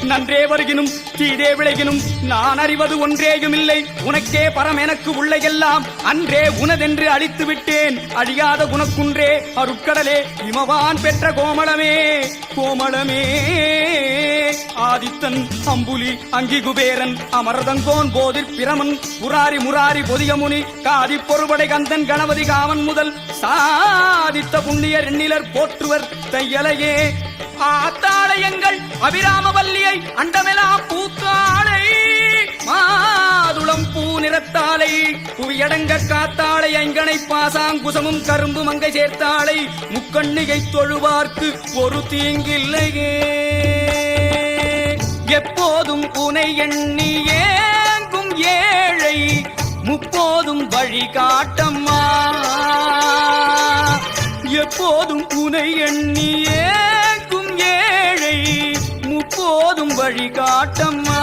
நன்றே வருகினும் தீதே விளைகினும் நான் அறிவது ஒன்றேயும் இல்லை. உனக்கே பரம் எனக்கு உள்ள எல்லாம் அன்றே உனதென்று அழித்து விட்டேன். அழியாத குணக்குன்றே அருட்கடலே இமவான் பெற்ற கோமளமே கோமளமே. ஆதித்தன் அம்புலி அங்கி குபேரன் அமர்தங்கோன் போதிற் பிரமன் புராரி முராரி பொதியமுனி காதி பொறுபடை கந்தன் கணபதி காவன் முதல் சாதித்த புண்ணியர் எண்ணிலர் போற்றுவர் தையலையே. ஆத்தாளையங்கள் அபிராமவல்லியை அண்டமெலாம் பூத்தாளை, மாதுளம் பூ நிறத்தாளை புவியடங்க காத்தாளை, ஐங்கனை பாசாங்குசமும் கரும்பு மங்கை சேர்த்தாளை, முக்கண்ணிகை தொழுவார்க்கு ஒரு தீங்கில்லையே. எப்போதும் உனை எண்ணி ஏங்கும் ஏழை முப்போதும் வழி காட்டம்மா, எப்போதும் உனை எண்ணி ஏங்கும் ஏழை முப்போதும் வழி காட்டம்மா.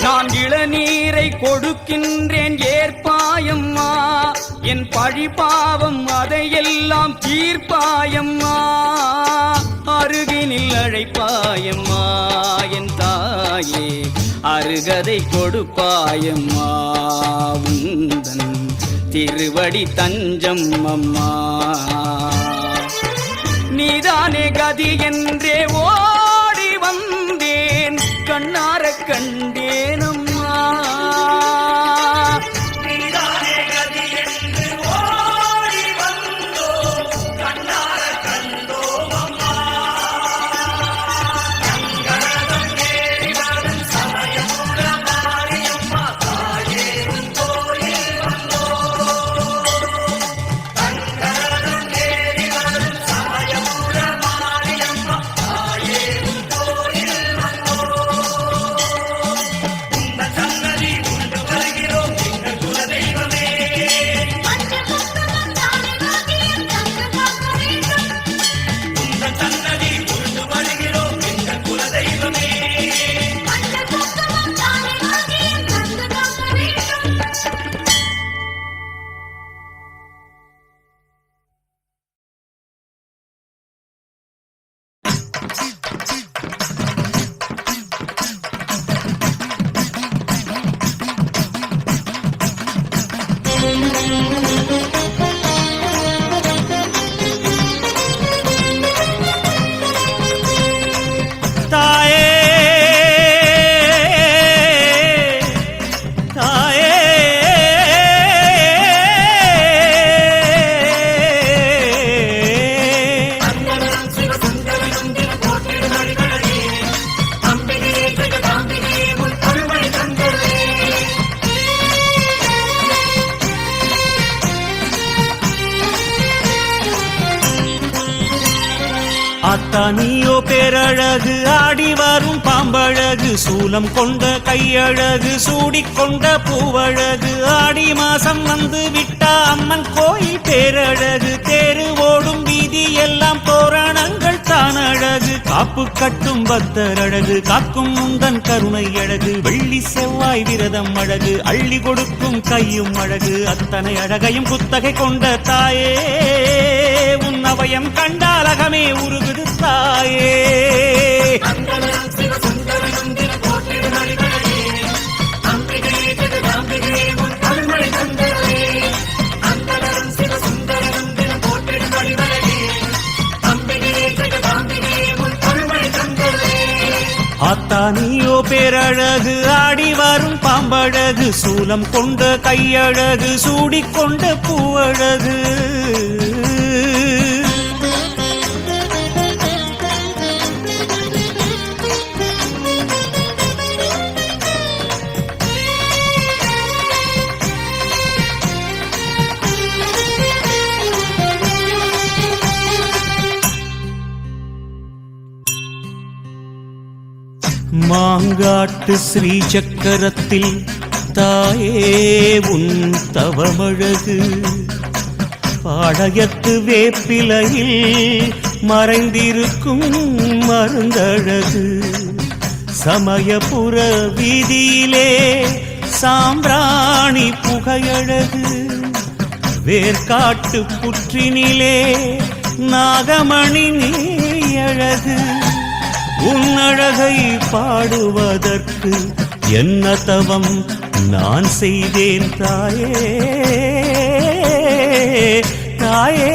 நான் இளநீரை கொடுக்கின்றேன் ஏற்பாயம்மா, என் பழி பாவம் அதையெல்லாம் தீர்ப்பாயம்மா. அருகினில் அழைப்பாயம்மா என் தாயே, அருகதை கொடுப்பாயம்மா. உந்தன் திருவடி தஞ்சம் அம்மா, நீதானே கதி என்றே ஓடி வந்தேன், கண்ணார கண்டேனம்மா. நீதானே கதி என்று ஓடி வந்தோ, கண்ணார கண்டோம் அம்மா. கங்கணம் ஏறி வரும் சமயமுற மாரியம்மா, தாயே உன் கோயில் வந்தோ. கங்கணம் ஏறி வரும் சமயமுற மாரியம்மா, தாயே உன் கோயில் வந்தோ. உந்த சன்னதி உண்டு வருகிறோம் எங்கள் குலதெய்வமே. உந்த சன்னதி உண்டு வருகிறோம் எங்கள் குலதெய்வமே. தாயே தாயே அத்தா நீயோ பேரழகு, ஆடி வரும் பாம்பழகு, சூலம் கொண்ட கையழகு, சூடிக்கொண்ட பூவழகு. ஆடி மாசம் வந்து விட்டா அம்மன் கோயில் பேரழகு, தேரு ஓடும் வீதி எல்லாம் தோரணங்கள் தான் அழகு. காப்பு கட்டும் பக்தர் அழகு, காக்கும் முந்தன் கருணை அழகு, வெள்ளி செவ்வாய் விரதம் அழகு, அள்ளி கொடுக்கும் கையும் அழகு. அத்தனை அழகையும் குத்தகை கொண்ட தாயே, உன் அவயம் கண்டாலகமே உருகுது தாயே. அத்தானியோ பேரழகு ஆடி வரும் பாம்பழகு சூலம் கொண்ட கையழகு சூடிக்கொண்ட பூவழகு மாங்காட்டு ஸ்ரீ சக்கரத்தில் தாயே உன் தவமழகு பாடயத்து வேப்பிலையில் மறைந்திருக்கும் மருந்தழகு சமயபுர வீதியிலே சாம்பிராணி புகையழகு வேர்காட்டு புற்றினிலே நாகமணி நீயழகு உன்னழகை பாடுவதற்கு என்ன தவம் நான் செய்தேன் தாயே தாயே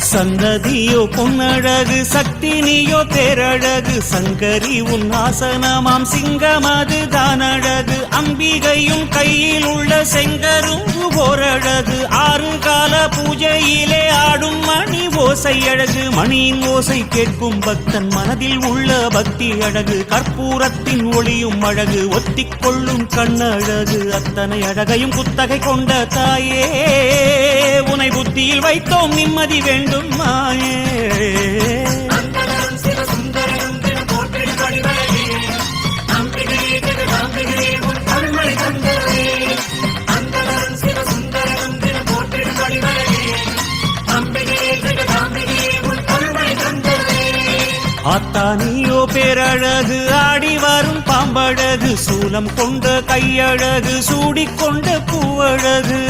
சந்ததியோ பொன்னழகு சக்தி நீயோ பேரழகு சங்கரி உன் ஆசனமாம் சிங்கமது தானழகு அம்பிகையும் கையில் உள்ள செங்கரும்பு ஓரழகு ஆறு கால பூஜையிலே ஆடும் மணி ஓசை அழகு மணியின் ஓசை கேட்கும் பக்தன் மனதில் உள்ள பக்தி அழகு கற்பூரத்தின் ஒளியும் அழகு ஒத்திக்கொள்ளும் கண்ணழகு அத்தனை அழகையும் குத்தகை கொண்ட தாயே உனை புத்தியில் வைத்தோம் நிம்மதி வேண்டும் மாயே ஆத்தானியோ பேரழகு ஆடி வரும் பாம்பழகு சூலம் கொண்ட கையழகு சூடிக்கொண்ட பூவழகு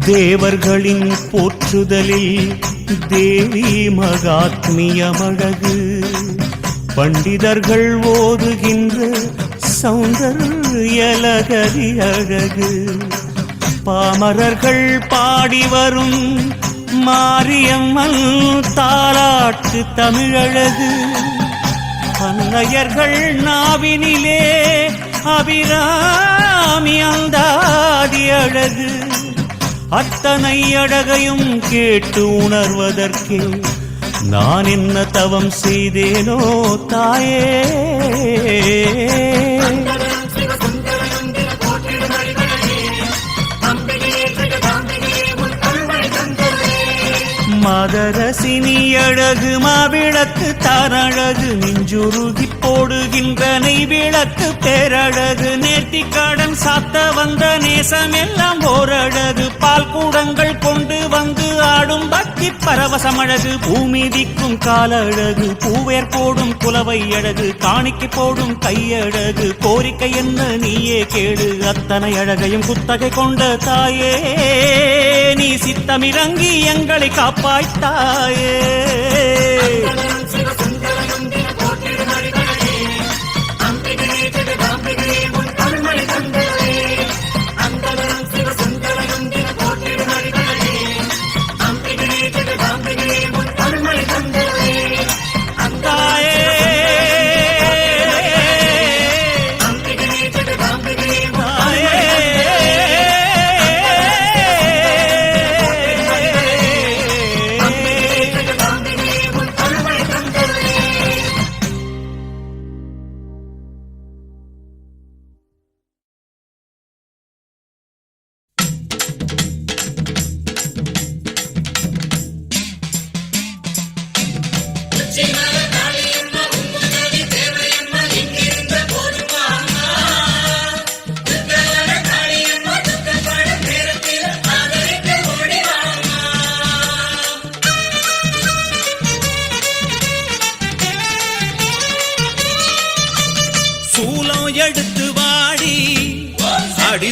தேவர்களின் போற்றுதலில் தேவி மகாத்மியமழகு பண்டிதர்கள் ஓதுகின்ற சௌந்தர்யலகரி அழகு பாமரர்கள் பாடி வரும் மாரியம்மன் தாலாட்டு தமிழழகு பன்னையர்கள் நாவினிலே அபிராமி அந்தாதி அழகு அத்தனை அழகையும் கேட்டு உணர்வதற்கே நான் என்ன தவம் செய்தேனோ தாயே மாதரசினி அழகு மாவிளக்கு தானழகு நெஞ்சுருகி போடுகின்ற நெய் விளக்கு பேரழகு நேர்த்திக்கடன் சாத்த வந்த நேசம் எல்லாம் ஓரழகு பால் கூடங்கள் கொண்டு வந்து ஆடும் பக்தி பரவசமழகு பூமிதிக்கும் காலழகு பூவேர் போடும் குலவை அழகு காணிக்கை போடும் கையழகு கோரிக்கை என்ன நீயே கேடு அத்தனை அழகையும் குத்தகை கொண்ட தாயே நீ சித்தமிறங்கி எங்களை காப்பாய்த்தாயே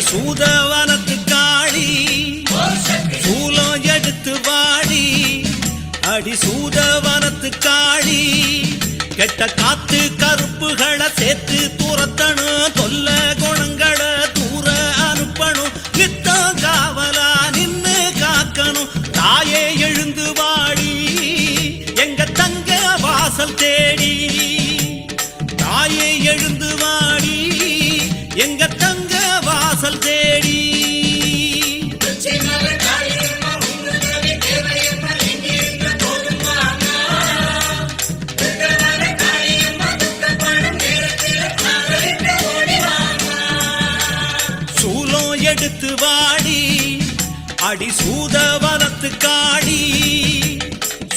சூதவனத்து காளி சூலம் எடுத்து வாடி அடி சூதவனத்து காளி கெட்ட காத்து கருப்புகளை சேர்த்து துரத்தணும் தொல்ல குணங்களை தூர அனுப்பணும் நித்தம் காவலா நின்னு காக்கணும் தாயே எழுந்து வாடி எங்க தங்க வாசல் தேடி தாயே எழுந்து வாடி எங்க தங்க வாசல் தேடி சூலம் எடுத்து வாடி அடி சூதவனத்து காடி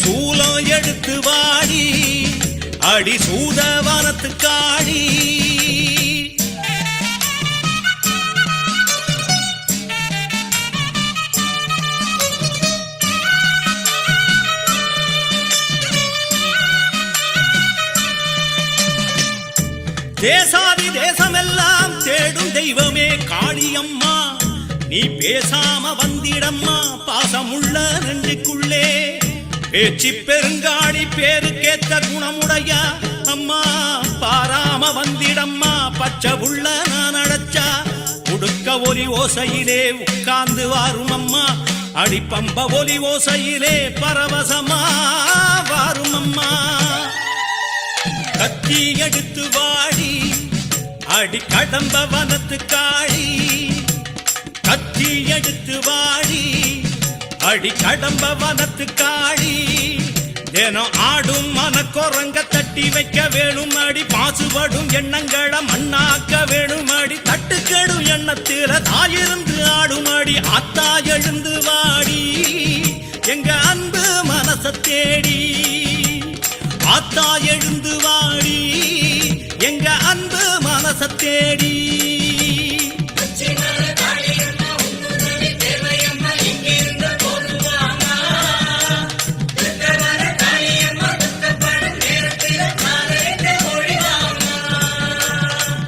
சூலம் எடுத்து வாடி அடி சூதவனத்து காடி தேசாதி தேசமெல்லாம் தேடும் தெய்வமே காளியம்மா நீ பேசாம வந்திடம்மா பாசமுள்ள நெஞ்சுக்குள்ளே பேச்சு பெருங்காளி பேருக்கேத்த குணமுடைய அம்மா பாராம வந்திடம்மா பச்சை புள்ள நான் அடைச்சா உடுக்க ஒலி ஓசையிலே உட்கார்ந்து வாரும் அம்மா அடிப்பம்ப ஒலி ஓசையிலே பரவசமா வாரும் அம்மா கத்தி எடுத்து வாடி அடி கடம்ப வனத்து காளி கத்தி எடுத்து வாடி அடி கடம்ப வனத்து காளி தினம் ஆடும் மனக்குரங்க தட்டி வைக்க வேணும் அடி பாசுபடும் எண்ணங்களை மண்ணாக்க வேணும் அடி தட்டுக்கெடும் எண்ணத்தில தாயிருந்து ஆடும் அடி ஆத்தா எழுந்து வாடி எங்க அன்பு மனச தேடி ஆத்தா எழுந்து வாடி எங்க அன்பு மனச தேடி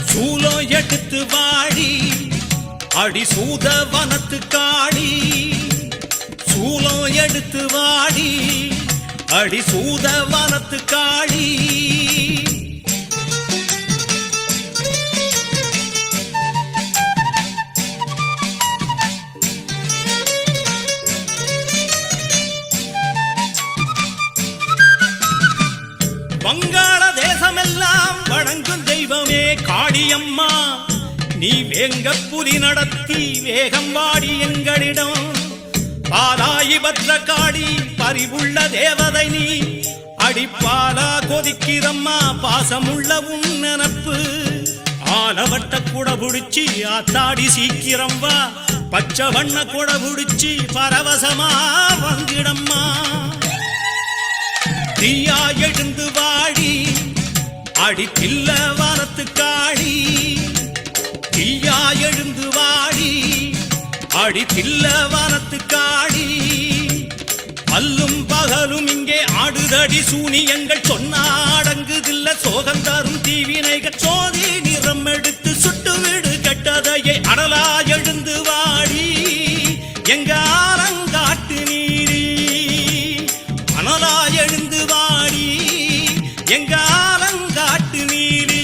சூலம் எடுத்து வாடி அடி சூதவனத்து காளி சூலம் எடுத்து வாடி அடி சூதவனத்து காளி வங்காள தேசமெல்லாம் வணங்கும் தெய்வமே காளியம்மா நீ வேங்க புலி நடத்தி வேகம் வாடி எங்களிடம் பாலாயி பத்ரகாளி பரிவுள்ள தேவதை நீ அடிப்பாலா கொதிக்கிறம்மா பாசமுள்ள உன் நினப்பு ஆலவட்ட கூட புடிச்சி ஆத்தாடி சீக்கிரம் வா பச்சை வண்ண கூட புடிச்சி பரவசமா வந்திடம்மா தீயா எழுந்து வாடி அடி பில்ல வரத்து காளி தீயா எழுந்து வாடி அடி தில்ல வனத்து காளி அல்லும் பகலும் இங்கே ஆடுதடி சூனியங்கள் சொன்னாடங்குதில்ல சோகந்தாரும் தீவினைகள் சோதி நிறம் எடுத்து சுட்டு வீடு கெட்டதையை அடலா எழுந்து வாடி எங்க ஆலங்காட்டு நீரி அனலா எழுந்து வாடி எங்க ஆலங்காட்டு நீரி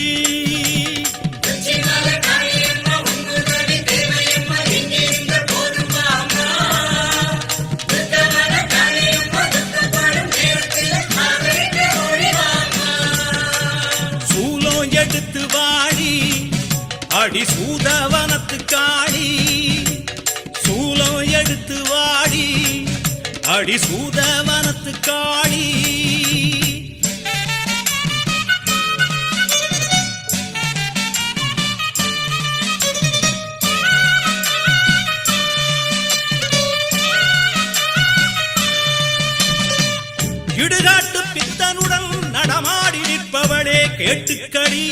எடுத்து வாடி அடி சூதவனத்து காளி சூலம் எடுத்து வாடி அடி சூதவனத்து காளி இடுகாட்டு பித்தனுடன் நடமாடி நிற்பவளே கேட்டுக்கடி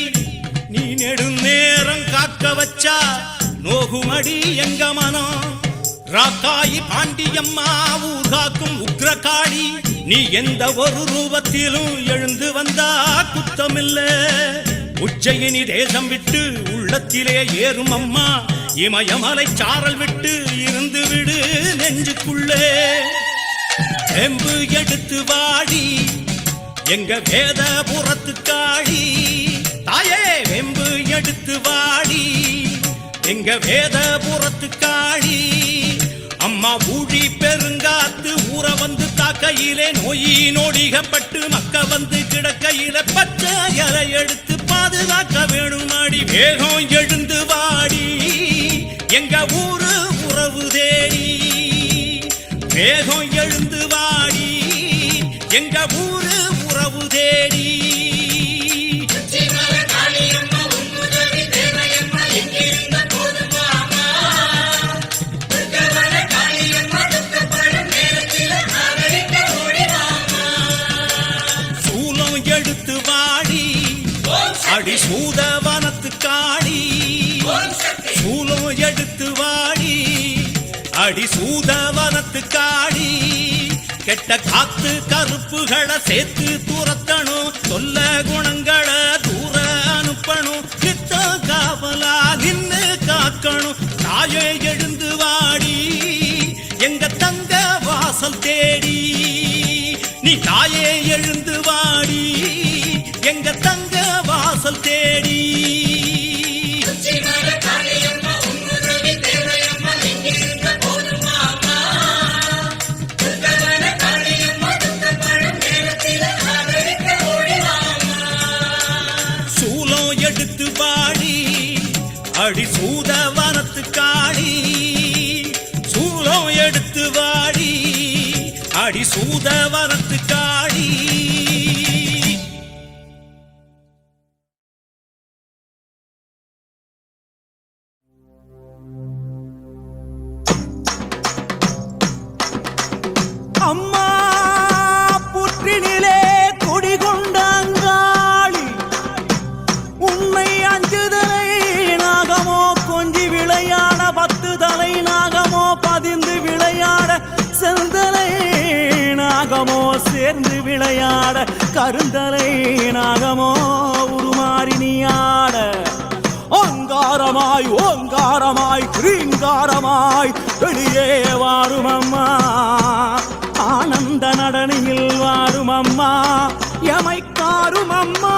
நீ நெடுநேரம் காக்க வச்சா நோகுமடி எங்க மனம் ராக்காயி பாண்டியம்மா ஊர் காக்கும் உக்ரகாளி நீ எந்த ஒரு ரூபத்திலும் எழுந்து வந்தா குத்தமில்ல உச்சயினி தேசம் விட்டு உள்ளத்திலே ஏறும் அம்மா இமயமலை சாரல் விட்டு இருந்து விடு நெஞ்சுக்குள்ளே செம்பு எடுத்து வாடி எங்க வேதபுரத்து காளி தாயே வெம்பு எடுத்து வாடி எங்க வேதபுரத்து காளி அம்மா ஊழி பெருங்காத்து ஊற வந்து தாக்கையிலே நோயி நொடிகப்பட்டு மக்க வந்து கிடக்கையில பச்சை இலை எடுத்து பாதுகாக்க வேணும் அடி வேகம் எழுந்து வாடி எங்க ஊரு உறவு தேடி வேகம் எழுந்து வாடி எங்க ஊரு உறவு தேடி சூலம் எடுத்து வாடி அடி சூதவனத்து காடி சூலம் எடுத்து வாடி அடி சூதவனத்து காடி கெட்ட காத்து கருப்புகளை சேர்த்து துரத்தணும் சொல்ல குணங்களை தூர அனுப்பணும் நித்த காவலா நின்னு காக்கணும் தாயே எழுந்து வாடி எங்க தங்க வாசல் தேடி நீ தாயே எழுந்து வாடி எங்க தங்க வாசல் தேடி சூலம் எடுத்து வாடி அடி சூதவனத்து காடி சூலம் எடுத்து வாடி அடி சூதவனத்து காடி அம்மா புற்றினிலே குடிகொண்ட அங்காளி உண்மை அஞ்சுதலை நாகமோ கொஞ்சி விளையாட 10 தலை நாகமோ பதிந்து விளையாட செந்தலை நாகமோ சேர்ந்து விளையாட கருந்தலை நாகமோ உருமாறி நீயாட ஓங்காரமாய் ஓங்காரமாய் கிரீங்காரமாய் வெளியே வாரும் அம்மா ஆனந்த நடனியில் வாரும் அம்மா எமைக்காரும் அம்மா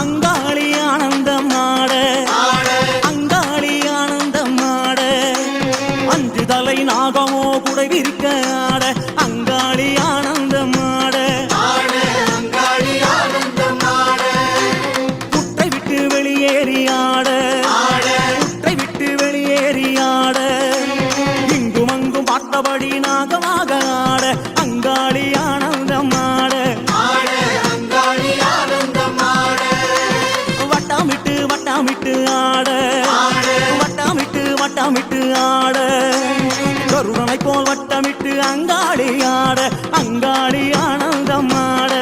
அங்காளி ஆனந்தம் ஆட அங்காளி ஆனந்தம் ஆட அஞ்சு தலை நாகமோ குடை விரிக்க ஆட அங்காளி ஆனந்தம் ஆட குட்டை விட்டு வெளியேறி ஆட குட்டை விட்டு வெளியேறி ஆட இங்கும் அங்கும் பார்த்தபடி நாகமாக ஆட அங்காளி ஆனந்தம் ஆட வட்டமிட்டு வட்டமிட்டு ஆட வட்டமிட்டு வட்டமிட்டு ஆட கருணனை போல் வட்டமிட்டு அங்காளி ஆட அங்காளி ஆனந்தம் ஆட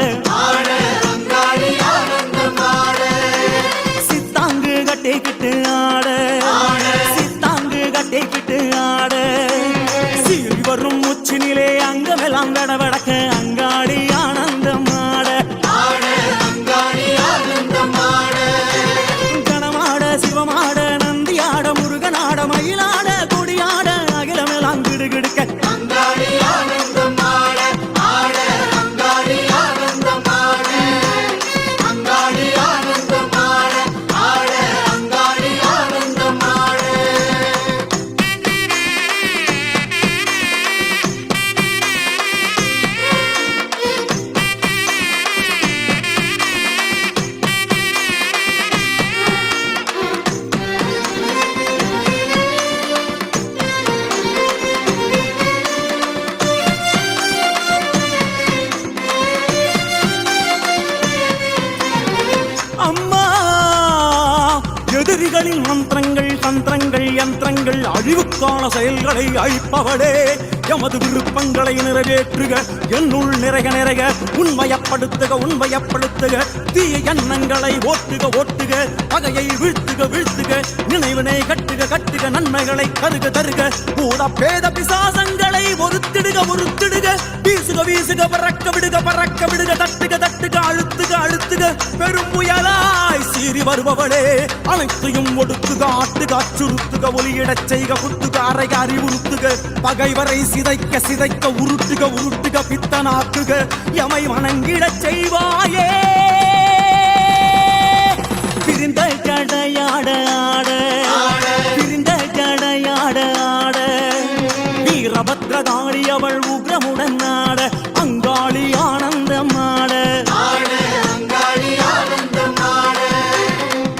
சித்தாங்கு கட்டிக்கிட்டு ஆட சித்தாங்கு கட்டிக்கிட்டு ஆட சீறி வரும் உச்சினிலே அங்கமெல்லாம் வெடவெடக்க அங்காளி ஆனந்தம் ஆட கணமாட சிவமாட நந்தியாட முருகனாட மயிலாட கொடியாட அகிலமெல்லாம் கிடுகிடுக்க அம்மா எதிரிகளின் மந்திரங்கள் தந்திரங்கள் யந்திரங்கள் அழிவுக்கான செயல்களை அழிப்பவளே எமது விருப்பங்களை நிறைவேற்றுக என்னுள் நிறைக நிறைக உண்மையப்படுத்துக உண்மையப்படுத்துக தீய எண்ணங்களை ஓட்டுக ஓட்டுக பகையை வீழ்த்துக வீழ்த்துக நினைவினை கட்டுக கட்டுக நன்மைகளை தருக தருக பூத பேத பிசாசங்களை ஒருத்திடுக ஒருத்திடுக வீசுக வீசுக பறக்க விடுக பறக்க விடுக தட்டுக தட்டுக அழுத்துக அழுத்துக பெரும் புயலாய் சீறி வருபவளே அனைத்தையும் ஒடுக்குக ஆட்டுக அச்சுறுத்துக ஒலியிடச் செய்க குத்துக அறைக அறிவுறுத்துக பகைவரை சிதைக்க சிதைக்க உருட்டுக உருட்டுக பித்தனாக்குக எமை வணங்கிடச் செய்வாயே பிரிந்த கடையாட ஆட பிரிந்த கடையாட ஆட வீரபத்ரகாளி அவள் உக்ரமுடன் ஆட அங்காளி ஆனந்தம் ஆட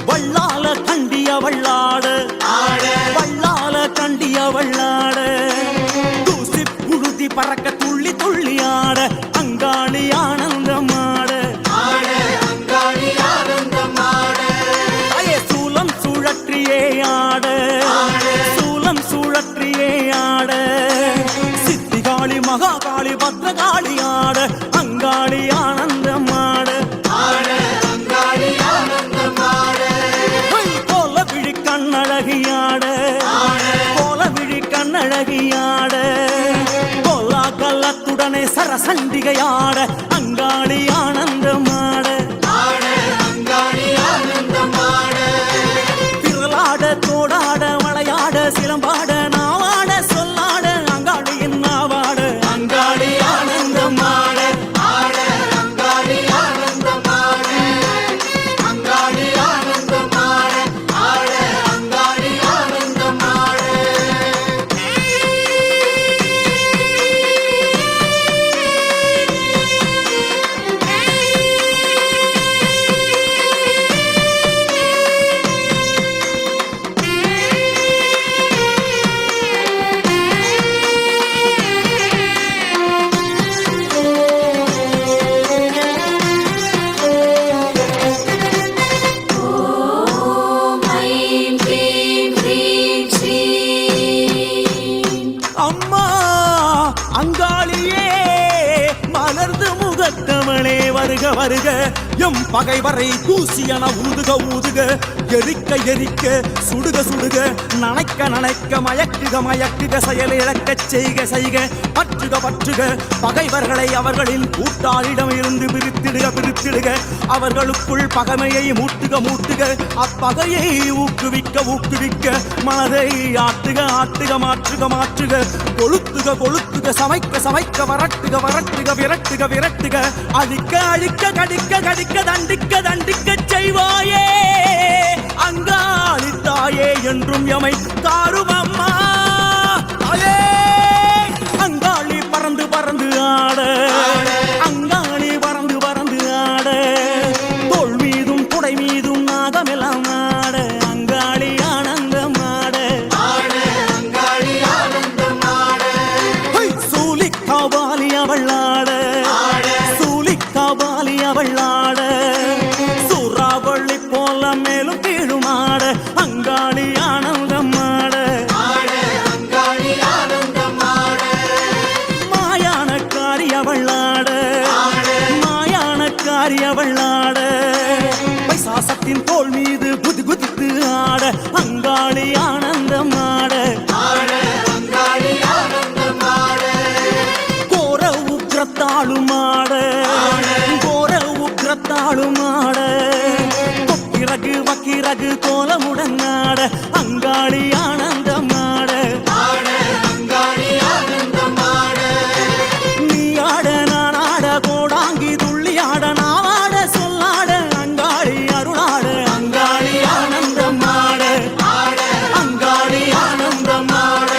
வள்ளால கண்டிய வள்ளாட வள்ளால கண்டிய வள்ளாட தூசி புழுதி பறக்க துள்ளி துள்ளி ஆட அங்காளி ஆனந்தம் ஆட சூலம் சுழற்றியே ஆட சூலம் சுழற்றியே ஆட சித்திகாளி மகாகாளி பத்ரகாளி ஆட அங்காளி ஆனந்தம் ஆட கோல விழி கண்ணழகியாட கோல விழி கண்ணழகியாட கோலா கல்லத்துடனே சரசண்டிகையாட அங்காளி ஆனந்தமாட திரளாட தோடாட வளையாட சிலம்பாட நாவாட சொல்லாட அங்காளியின் நாவாட அங்காளி ஆனந்தமாட அம்மா அங்காளியே மலர்ந்து முகத்தவளே வருக வருக எம் பகைவரை தூசியன ஊதுக ஊதுக எரிக்க எரிக்க சுடுக சுடுக நனைக்க நனைக்க மயக்குக மயக்குக செயல் இழக்கச் செய்க செய்க பற்றுக பற்றுக பகைவர்களை அவர்களின் கூட்டாளிடம் இருந்து பிரித்திடுக பிரித்திடுக அவர்களுக்குள் பகைமையை மூட்டுக மூட்டுக அப்பகையை ஊக்குவிக்க ஊக்குவிக்க மனதை ஆட்டுக ஆட்டுக மாற்றுக மாற்றுக கொளுத்துக கொளுத்துக சமைக்க சமைக்க வரட்டுக வரட்டுக விரட்டுக விரட்டுக அழிக்க அழிக்க கடிக்க கடிக்க தண்டிக்க தண்டிக்க செய்வாயே அங்காளி தாயே என்றும் எமை தாரும் அம்மா தாயே அங்காளி பறந்து பறந்து ஆட அங்காளி பறந்து பறந்து ஆட தோள் மீதும் குடை மீதும் நாகமெல்லாம் ஆட அங்காளி ஆனந்தம் ஆட சூலிக்காவாலி அவள் ஆட சூலிக்காவாலி அவள் ஆட சூறாவளி போல மேலும் கீழும் ஆட அங்காளி ஆனந்தம் ஆட மாயானக்காரி அவள் ஆட மாயானக்காரி அவள் ஆட பைசாசத்தின் தோள் மீது குதி குதித்து ஆட அங்காளி ஆனந்தம் ஆட கோர உக்ரத்தாளும் ஆட கோர உக்ரத்தாளும் ஆட கொக்கிரகு வக்கிரகு கோலமுடன் ஆட அங்காளி ஆனந்தம் ஆட நீ ஆட நான் ஆட கோடாங்கி துள்ளி ஆட நாவாட சொல்லாட அங்காளி அருளாட அங்காளி ஆனந்தம் ஆட அங்காளி ஆனந்தம் ஆட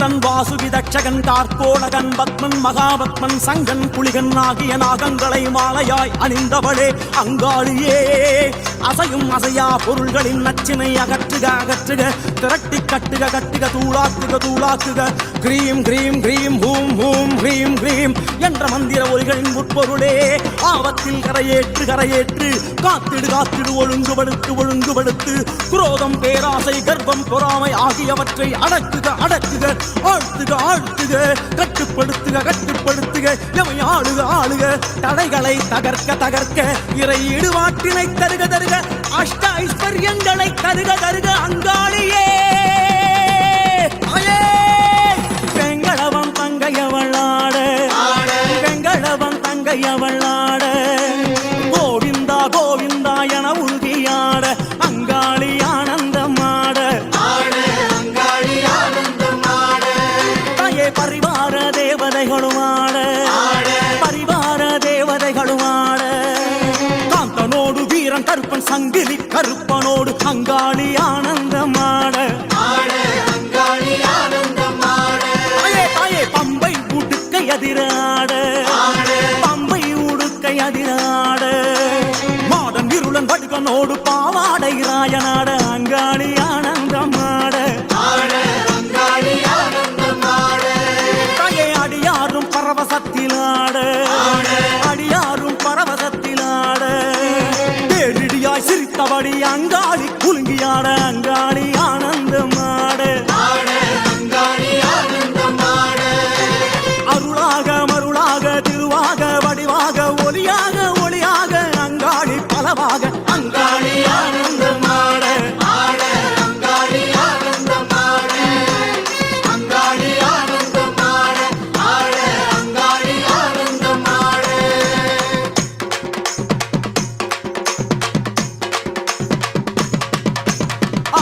கருடன் வாசுகி தட்சகன் கார்கோடகன் பத்மன் மகாபத்மன் சங்கன் புலிகன் ஆகிய நாகங்களை மாலையாய் அணிந்தவளே அங்காளியே அசையும் அசையா பொருள்களின் நச்சினை அகற்றுக அகற்றுக திரட்டி கட்டுக கட்டுக தூளாக்குக தூளாக்குக கிரீம் கிரீம் கிரீம் ஹூம் ஹூம் ஹ்ரீம் ஹ்ரீம் என்ற மந்திர ஒலிகளின் உட்பொருளே ஆபத்தில் கரையேற்று கரையேற்று காத்திடு காத்திடு ஒழுங்குபடுத்து ஒழுங்குபடுத்து குரோதம் பேராசை கர்ப்பம் பொறாமை ஆகியவற்றை அடக்குக அடக்குக ஆழ்த்துக ஆழ்த்துக கட்டுப்படுத்துக கட்டுப்படுத்துக எவை ஆளுக ஆளுக தடைகளை தகர்க்க தகர்க்க இறை இடுவாட்டினை தருக தருக அஷ்ட ஐஸ்வர்யங்களை தருக தருக அங்காளியே வெங்கடவன் தங்கையவளாட வெங்கடவன் தங்கையவளாட கோவிந்தா கோவிந்தா என உறுதியாட அங்காளி ஆனந்தமாட தாயே பரிவார தேவதைகளும் ஆட பரிவார தேவதைகளும் ஆட காந்தனோடு வீரன் கருப்பன் சங்கிலி கருப்பனோடு அங்காளி ஆனந்தமாட பம்பை உடுக்கை அதிராட பம்பை உடுக்கை அதிராட மாடன் இருளன் வடுகனோடு பாவாடை ராயனாட அங்காளி ஆனந்தமாட தாயே அடியாரும் பரவசத்திலாட அடியாரும் பரவசத்திலாட தேடியாய் சிரித்தபடி அங்காளி குலுங்கியாட அங்காளி ஆனந்தமாட அருளாக மருளாக திருவாக வடிவாக ஒளியாக ஒளியாக அங்காளி பலவாக அங்காளி ஆனந்தமாட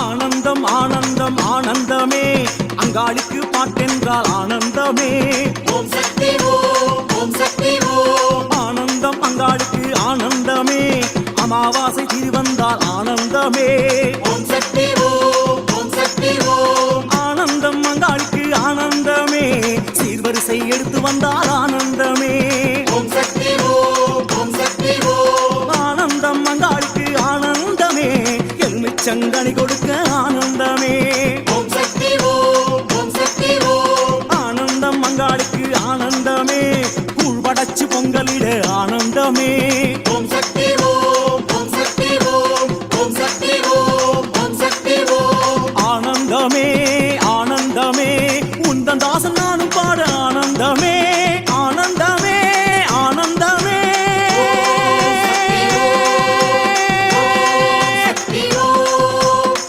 ஆனந்தம் ஆனந்தம் ஆனந்தமே அங்காளிக்கு பாட்டென்றால் ஆனந்தமே ஓம் சக்தி ஓம் சக்தி ஓம் ஆனந்தம் அங்காளுக்கு ஆனந்தமே அமாவாசை திருவந்தால் ஆனந்தமே ஓம் சக்தி ஓம் சக்தி ஓம் ஆனந்தம் அங்காளுக்கு ஆனந்தமே சீர்வரிசை எடுத்து வந்தால் ஆனந்தமே ஓம் சக்தி ஓம் சக்தி ஓம் ஆனந்தம் அங்காளுக்கு ஆனந்தமே எலுமிச்சங்கனி கொடுக்க ஆனந்தமே ஓம் சக்தி ஓம் சக்தி ஓம் ஆனந்தம் அங்காளுக்கு ஆனந்தமே கூழ் படைச்சு பொங்கலிட ஆனந்தமே ஓம் சக்தி ஓம் சக்தி ஓம் சக்தி ஓம் சக்தி ஓம் ஆனந்தமே ஆனந்தமே உந்தன் தாசன் நானும் பாட ஆனந்தமே ஆனந்தமே ஆனந்தமே சக்தி ஓம்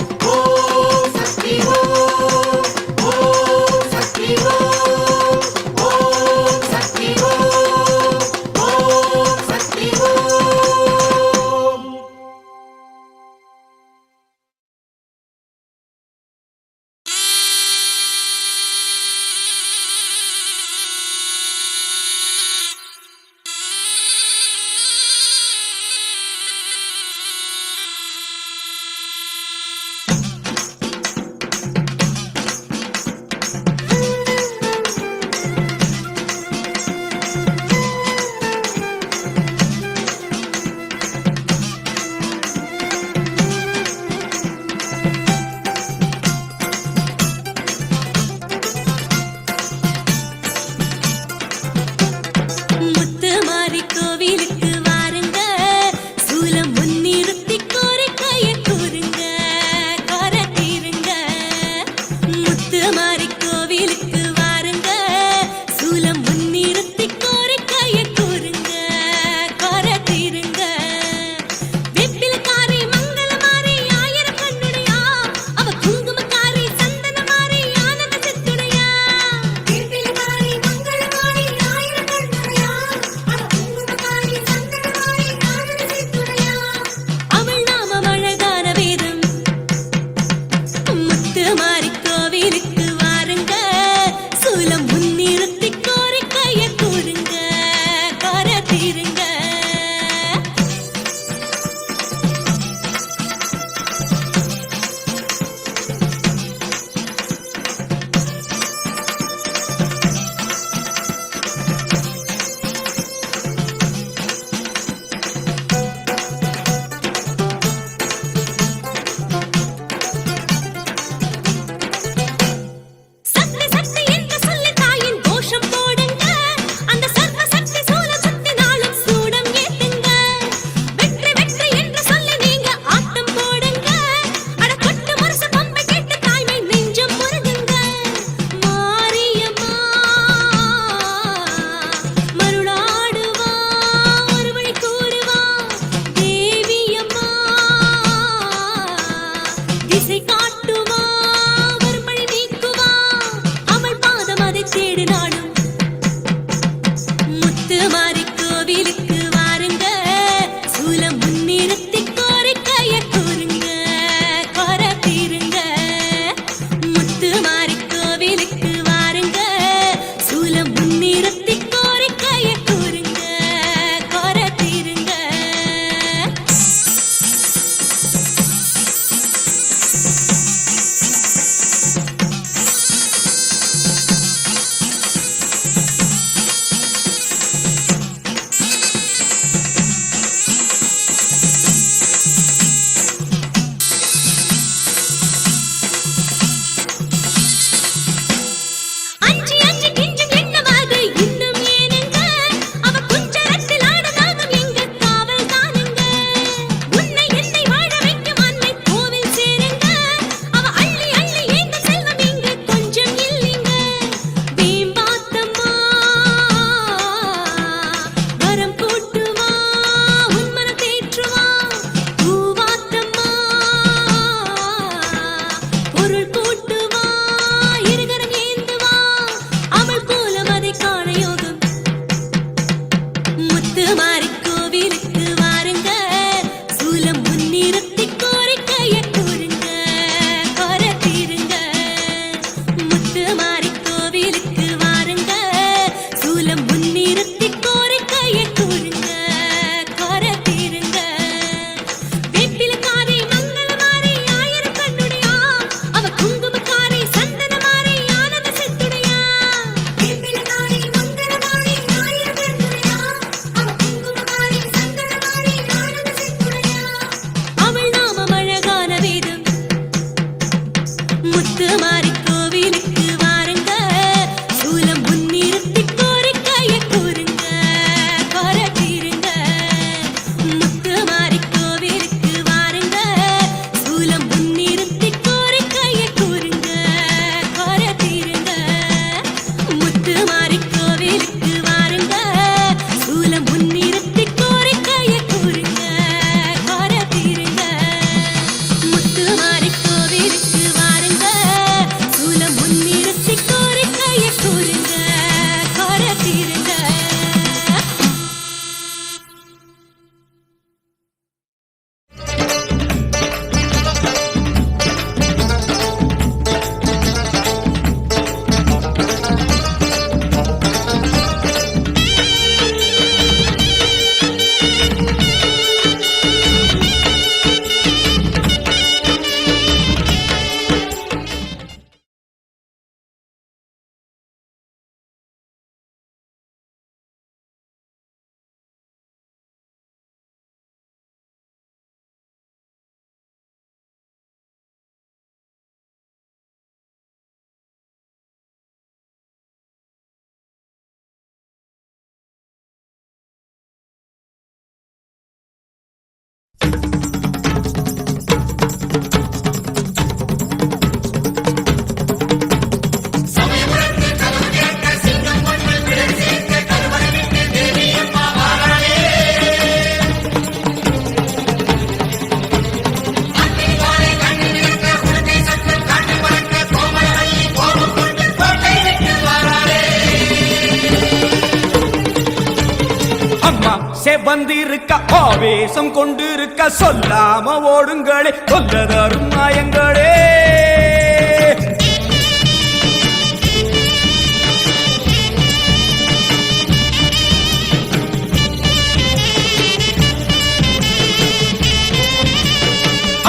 செவந்திருக்க ஆவேசம் கொண்டிருக்க சொல்லாம ஓடுங்களே சொல்லதரும் மாயங்களே.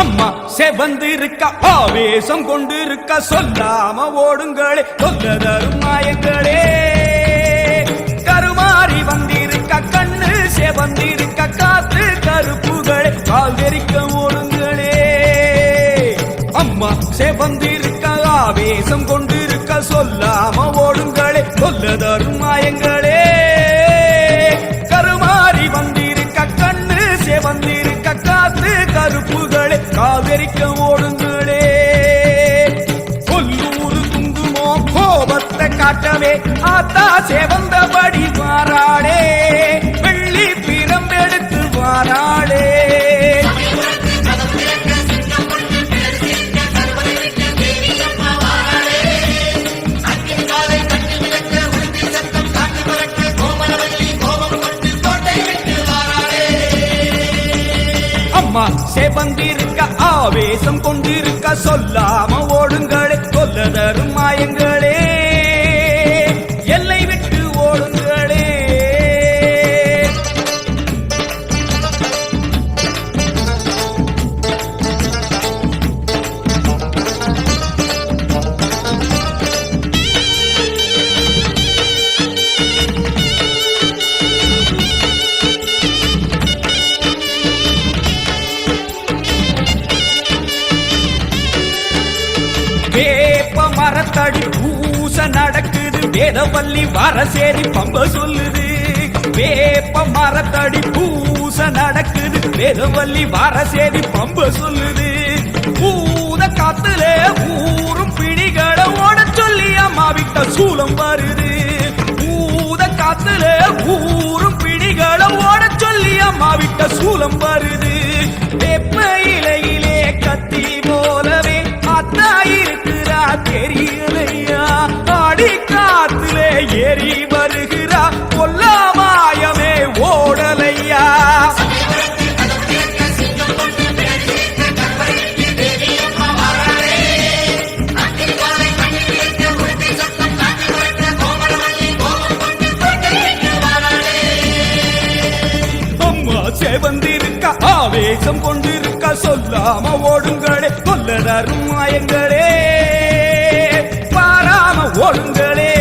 அம்மா செவந்திருக்க ஆவேசம் கொண்டிருக்க சொல்லாம ஓடுங்களே சொல்லதரும் மாயங்களே. கருமாறி வந்திருக்க கண்ணு செவந்திருக்க காத்து கருப்புகளை கால் தெரிக்க ஓடுங்களே. அம்மா செவந்திருக்க ஆவேசம் கொண்டிருக்க சொல்லாம ஓடுங்களே சொல்லதரும் மாயங்களே. கருமாறி வந்திருக்க கண்ணு செவந்திருக்க காத்து கருப்புகளை காதரிக்க ஓடுங்களே. கொல்லூரு குங்குமோ கோபத்தை காட்டவே ஆத்தா செவந்தபடி வாராளே வெள்ளி பிரம்பெடுத்து வாராளே. அம்மா செவந்திருக்க ஆவேசம் கொண்டிருக்க சொல்லாம ஓடுங்களே சொல்லதரும் மாயங்களே. எல்லை விட்டு ஓடுங்களே. வேப்ப மரத்தடி பூச நடக்குது வேதவல்லி வரசேரி பம்ப சொல்லுது. வேப்ப மரத்தடி பூச நடக்குது வேதவல்லி வரசேரி பம்ப சொல்லுது. பூத காத்துல ஊரும் பிடிகளை ஓட சொல்லி அம்மா விட்ட சூலம் வருது. பூத காத்துல ஊரும் பிடிகளை ஓட சொல்லி அம்மா விட்ட சூலம் வருது. வேப்ப இலையிலே கத்தி போலவே அத்தா இருக்கிறா தெரியலையா ஆடி காத்திலே ஏறி வருகிறா கொல்லாமாயமே ஓடலையா. அம்மா செவந்திருக்க ஆவேசம் கொண்டிருக்க சொல்லாம ஓடுங்களே சொல்லதரும் மாயங்களே. பாராம ஓடுங்களே.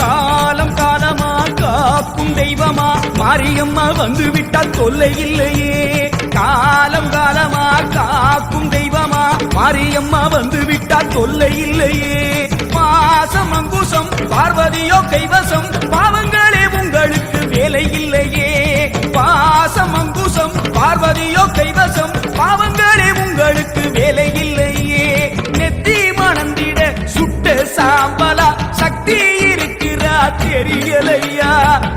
காலம் காலமா காக்கும் தெய்வமா மாரியம்மா வந்து விட்டால் தொல்லை இல்லையே. காலம் காலமா காக்கும் தெய்வமா மாரியம்மா வந்து விட்டால் தொல்லை இல்லையே. பாசம் அங்குசம் பார்வதியோ கைவசம் பாவங்களே உங்களுக்கு வேலை இல்லையே. பாசம் அங்குசம் பார்வதியோ கைவசம் பாவங்களே உங்களுக்கு வேலை இல்லையே. நெத்தி மணந்திட சுட்ட சாம்பலா சக்தி இருக்கிறா தெரியலையா.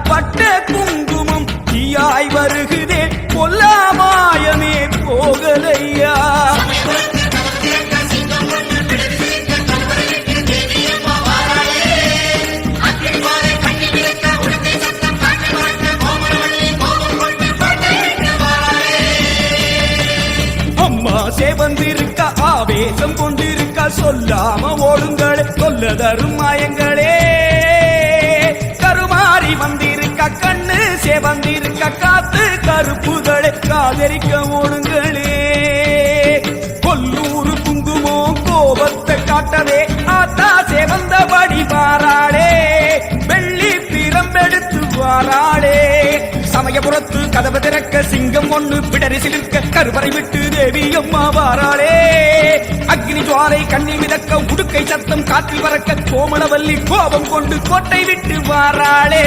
பட்ட குங்குமம் தீயாய் வருகுதே கொல்லாமாயமே போகலையா. அம்மா செவந்திருக்க ஆவேசம் கொண்டிருக்க சொல்லாம ஓடுங்களே சொல்லதரும் மாயங்களே. கருமாறி வந்திருக்க கண்ணு செவந்திருக்க காத்து கருப்புகளை காதரிக்க ஓடுங்களே. கொல்லூரு குங்குமோ கோபத்தை காட்டவே ஆத்தா செவந்தபடி வாராளே வெள்ளி பிரம்பெடுத்து வாராளே. சமயபுரத்து கதவு திறக்க சிங்கம் ஒண்ணு பிடரி சிலிர்க்க கருவறை விட்டு தேவி அம்மா வாராளே. அக்னி ஜுவாலை கண்ணி மிதக்க உடுக்கை சத்தம் காற்றில் பறக்க கோமளவல்லி கோபம் கொண்டு கோட்டை விட்டு வாராளே.